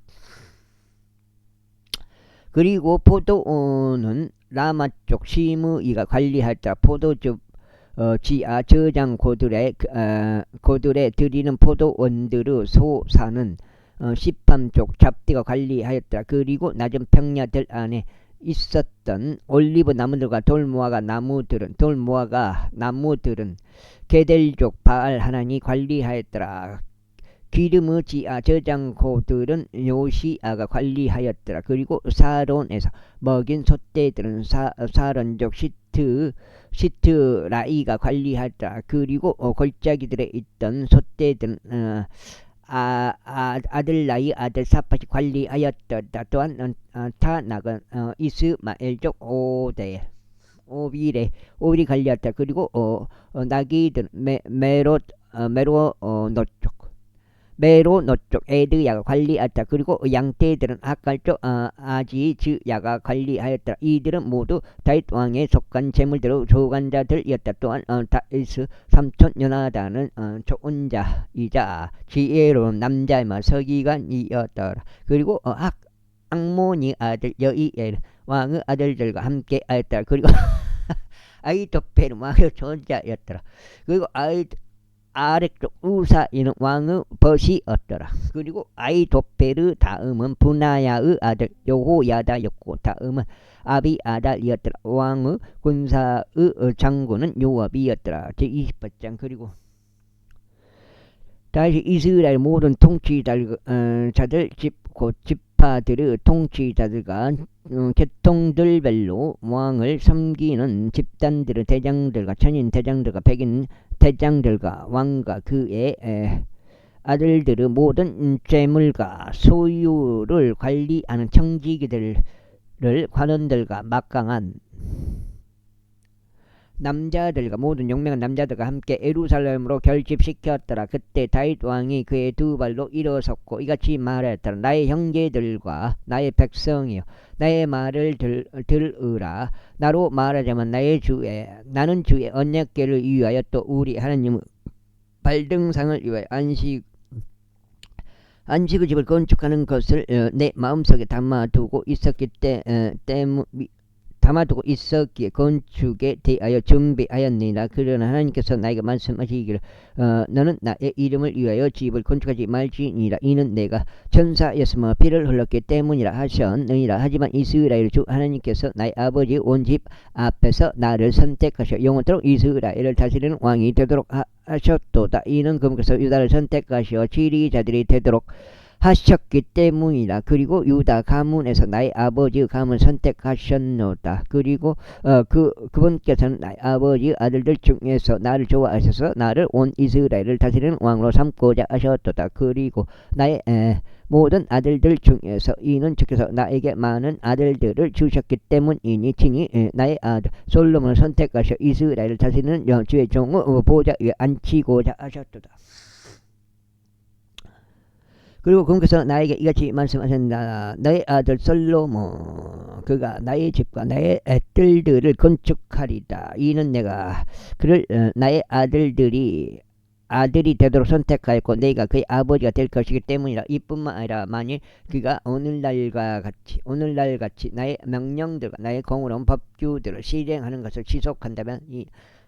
그리고 포도원은 라마 쪽 시므이가 관리하였더라. 포도주 지하 저장 고들에 드리는 포도원들의 소사는 시팜 쪽 잡디가 관리하였더라. 그리고 낮은 평야들 안에 있었던 올리브 나무들과 돌무화과 나무들은 게델족 바알 하나니 관리하였더라. 기름의 지하 저장고들은 요시아가 관리하였더라. 그리고 사론에서 먹인 소떼들은 사론족 시트라이가 관리하였더라. 그리고 골짜기들에 있던 소떼들은 아들라이 아들 사팟이 관리하였다. 또한 타낙은 이스마엘족 오빌이 관리하였다. 그리고 나기든 메로노쪽 에드야가 관리하였다. 그리고 양떼들은 아칼쪽 아지즈야가 관리하였다. 이들은 모두 다윗 왕에 속한 재물대로 조간자들이었다. 또한 다윗의 삼촌 요나단은 좋은 자이자 지혜로운 남자이며 서기관이었더라. 그리고 악모니 아들 여이엘 왕의 아들들과 함께 하였다. 그리고 아이도펠 왕의 손자였더라. 그리고 아래쪽 우사이는 왕의 벗이었더라. 그리고 아이도펠의 다음은 분하야의 아들 여호야다였고 다음은 아비아달이었더라. 왕의 군사의 장군은 요압이었더라. 제28장. 그리고 다시 이스라엘 모든 통치자들 지파들의 통치자들과 계통들별로 왕을 섬기는 집단들의 대장들과 천인 대장들과 백인 대장들과 왕과 그의 아들들의 모든 재물과 소유를 관리하는 청지기들을 관원들과 막강한 남자들과 모든 용맹한 남자들과 함께 예루살렘으로 결집시켰더라. 그때 다윗 왕이 그의 두 발로 일어섰고 이같이 말하였더라. 나의 형제들과 나의 백성이여 나의 말을 들으라. 나로 말하자면 나는 주의 언약궤를 위하여 또 우리 하나님의 발등상을 위하여 안식의 집을 건축하는 것을 내 마음속에 담아두고 있었기에 건축에 대하여 준비하였느니라. 그러나 하나님께서 나에게 말씀하시기를 너는 나의 이름을 위하여 집을 건축하지 말지니라. 이는 내가 천사였으며 피를 흘렸기 때문이라 하셨느니라. 하지만 이스라엘 주 하나님께서 나의 아버지 온 집 앞에서 나를 선택하셔 영원토록 이스라엘을 다스리는 왕이 되도록 하셨도다. 이는 그분께서 유다를 선택하시어 지리자들이 되도록 하셨기 때문이라. 그리고 유다 가문에서 나의 아버지 가문 선택하셨노다. 그리고 그분께서는 나의 아버지 아들들 중에서 나를 좋아하셔서 나를 온 이스라엘을 다스리는 왕으로 삼고자 하셨도다. 그리고 나의 모든 아들들 중에서 이는 주께서 나에게 많은 아들들을 주셨기 때문이니 친히 나의 아들 솔로몬을 선택하셔 이스라엘을 다스리는 주의 종의 보좌 위에 앉히고자 하셨도다. 그리고 그분께서 나에게 이같이 말씀하셨다. 너의 아들 솔로몬 그가 나의 집과 나의 뜰들을 건축하리다. 이는 내가 그를 나의 아들이 되도록 선택하였고 내가 그의 아버지가 될 것이기 때문이라. 이뿐만 아니라 만일 그가 오늘날 같이 나의 명령들과 나의 공의로운 법규들을 실행하는 것을 지속한다면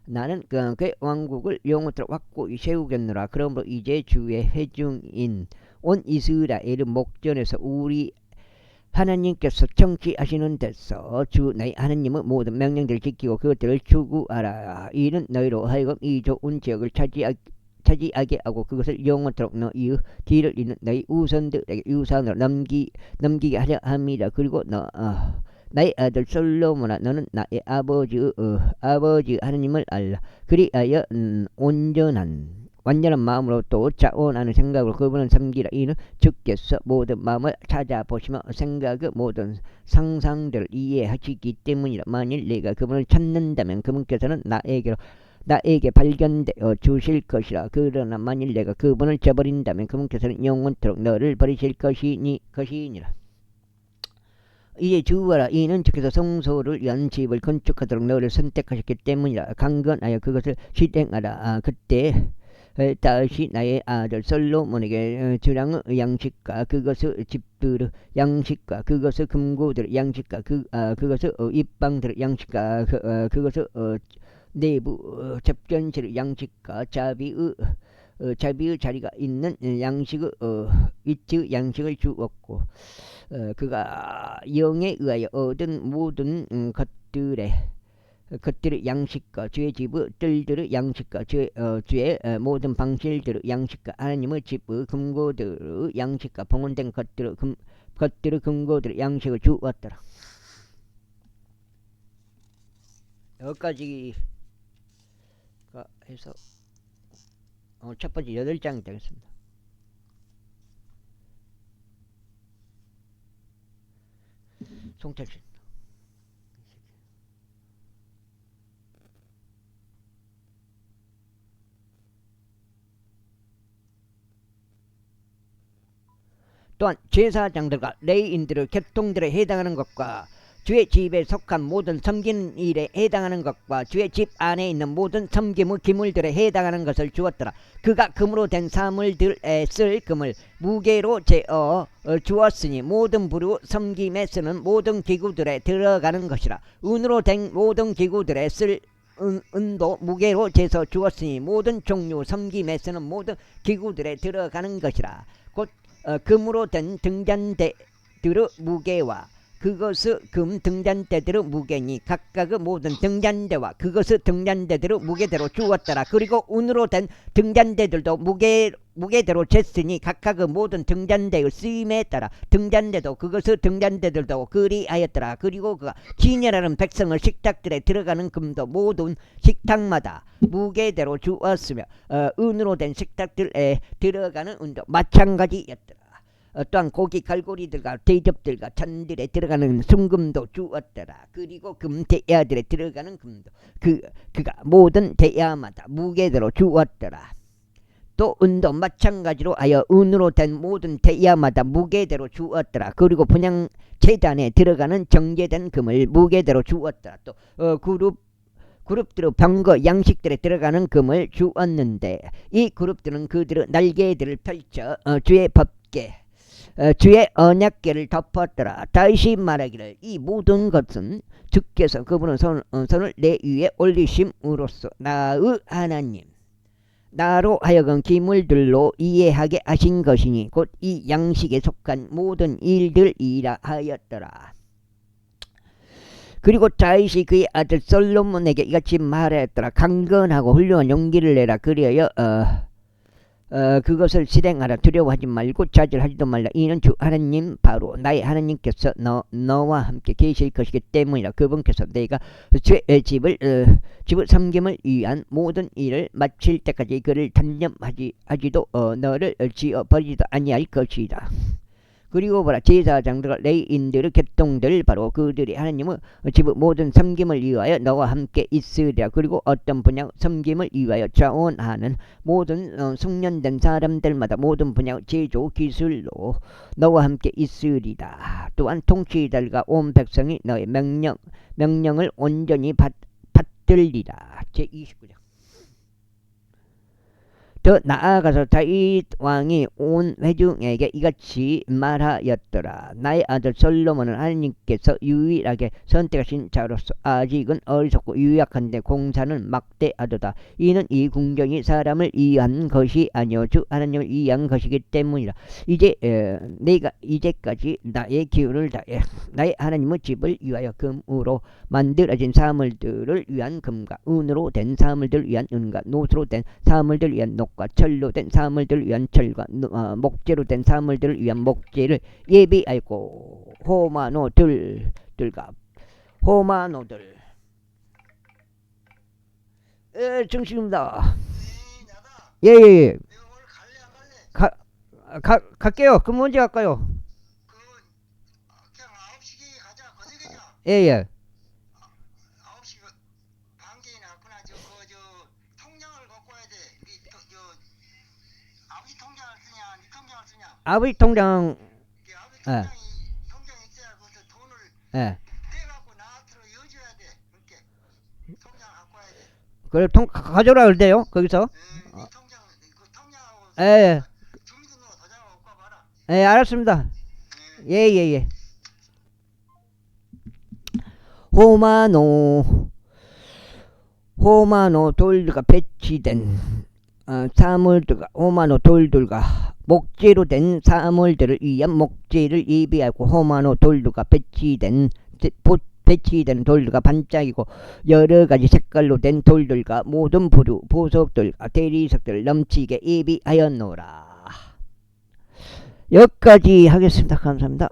나는 그의 왕국을 영원토록 확고히 세우겠노라. 그러므로 이제 주의 회중인 온 이스라엘의 목전에서 우리 하나님께서 청취하시는 데서 주 나의 하나님의 모든 명령들을 지키고 그것들을 추구하라. 이는 너희로 하여금 이 좋은 지역을 차지하게 하고 그것을 영원토록 너희 뒤를 잇는 너희 우선들에게 유산으로 넘기게 하려 함이라. 그리고 나의 아들 솔로몬아 너는 나의 아버지 하나님을 알라. 그리하여 완전한 마음으로 또 자원하는 생각으로 그분을 섬기라. 이는 주께서 모든 마음을 찾아보시며 생각의 모든 상상들을 이해하시기 때문이라. 만일 내가 그분을 찾는다면 그분께서는 나에게 발견되어 주실 것이라. 그러나 만일 내가 그분을 저버린다면 그분께서는 영원토록 너를 버리실 것이니라. 이제 주와라. 이는 주께서 성소를 위한 집을 건축하도록 너를 선택하셨기 때문이라. 강건하여 그것을 실행하라. 그때 다시 나의 아들 솔로몬에게 주량의 양식과 그것의 집들의 양식과 그것의 금고들의 양식과 그것의 입방들의 양식과 그것의 내부 접견실의 양식과 자비의 자리가 있는 양식의 위치의 양식을 주었고 그가 영에 의하여 얻은 모든 것들의 양식과 주의 집의 뜰들의 양식과 주의 모든 방실들의 양식과 하나님의 집의 금고들의 양식과 봉헌된 것들의 금고들의 양식을 주었더라. 여기까지가 해서 첫 번째 8장이 되겠습니다. 송철신 또한 제사장들과 레위인들의 계통들에 해당하는 것과 주의 집에 속한 모든 섬기는 일에 해당하는 것과 주의 집 안에 있는 모든 섬김의 기물들에 해당하는 것을 주었더라. 그가 금으로 된 사물들에 쓸 금을 무게로 재어 주었으니 모든 부류 섬김에 쓰는 모든 기구들에 들어가는 것이라. 은으로 된 모든 기구들에 쓸 은도 무게로 재서 주었으니 모든 종류 섬김에 쓰는 모든 기구들에 들어가는 것이라. 곧 금으로 된 등잔대들의 무게와 그것의 금 등잔대들의 무게니 각각의 모든 등잔대와 그것의 등잔대들의 무게대로 주었더라. 그리고 은으로 된 등잔대들도 무게대로 쟀으니 각각의 모든 등잔대의 쓰임에 따라 등잔대도 그것의 등잔대들도 그리하였더라. 그리고 그가 진열하는 백성의 식탁들에 들어가는 금도 모든 식탁마다 무게대로 주었으며 은으로 된 식탁들에 들어가는 은도 마찬가지였더라. 또한 고기 갈고리들과 대접들과 잔들에 들어가는 순금도 주었더라. 그리고 금 대야들에 들어가는 금도 그가 모든 대야마다 무게대로 주었더라. 또 은도 마찬가지로 하여 은으로 된 모든 대야마다 무게대로 주었더라. 그리고 분향 제단에 들어가는 정제된 금을 무게대로 주었더라. 또 그룹들의 병거 양식들에 들어가는 금을 주었는데 이 그룹들은 그들의 날개들을 펼쳐 주의 법궤 주의 언약궤를 덮었더라. 다시 말하기를 이 모든 것은 주께서 그분의 손을 내 위에 올리심으로써 나의 하나님 나로 하여금 기물들로 이해하게 하신 것이니 곧 이 양식에 속한 모든 일들이라 하였더라. 그리고 다윗이 그의 아들 솔로몬에게 이같이 말하였더라. 강건하고 훌륭한 용기를 내라. 그리하여 그것을 실행하라. 두려워하지 말고 좌절하지도 말라. 이는 주 하나님 바로 나의 하나님께서 너와 함께 계실 것이기 때문이라. 그분께서 내가 집을 섬김을 위한 모든 일을 마칠 때까지 그를 단념하지도 너를 지어 버리지도 아니할 것이다. 그리고 보라, 제사장들과 레위인들의 계통들 바로 그들이 하나님의 집의 모든 섬김을 위하여 너와 함께 있으리라. 그리고 어떤 분야 섬김을 위하여 자원하는 모든 숙련된 사람들마다 모든 분야 제조 기술로 너와 함께 있으리라. 또한 통치자들과 온 백성이 너의 명령을 온전히 받들리라. 제29장. 더 나아가서 다윗 왕이 온 회중에게 이같이 말하였더라. 나의 아들 솔로몬은 하나님께서 유일하게 선택하신 자로서 아직은 어리석고 유약한데 공사는 막대하도다. 이는 이 궁정이 사람을 위한 것이 아니요 주 하나님을 위한 것이기 때문이라. 이제 내가 이제까지 나의 기운을 다해 나의 하나님의 집을 위하여 금으로 만들어진 사물들을 위한 금과 은으로 된 사물들을 위한 은과 노수로 된 사물들을 위한 녹과 철로 된 사물들을 위한 철과 목재로 된 사물들을 위한 목재를 예비하였고 호마노들과 호마노들 정식입니다. 예예예. 갈게요. 그럼 언제 갈까요? 예예. 아버지 통장. 예. 예. 그래 가져라 그래요 거기서. 예. 예, 알았습니다. 예예예. 호마노 돌들과 배치된 사물들과 호마노 돌들과 목재로 된 사물들을 위한 목재를 예비하고 호마노 돌들과 배치된 돌들과 반짝이고 여러가지 색깔로 된 돌들과 모든 부두 보석들과 대리석들을 넘치게 예비하였노라. 여기까지 하겠습니다. 감사합니다.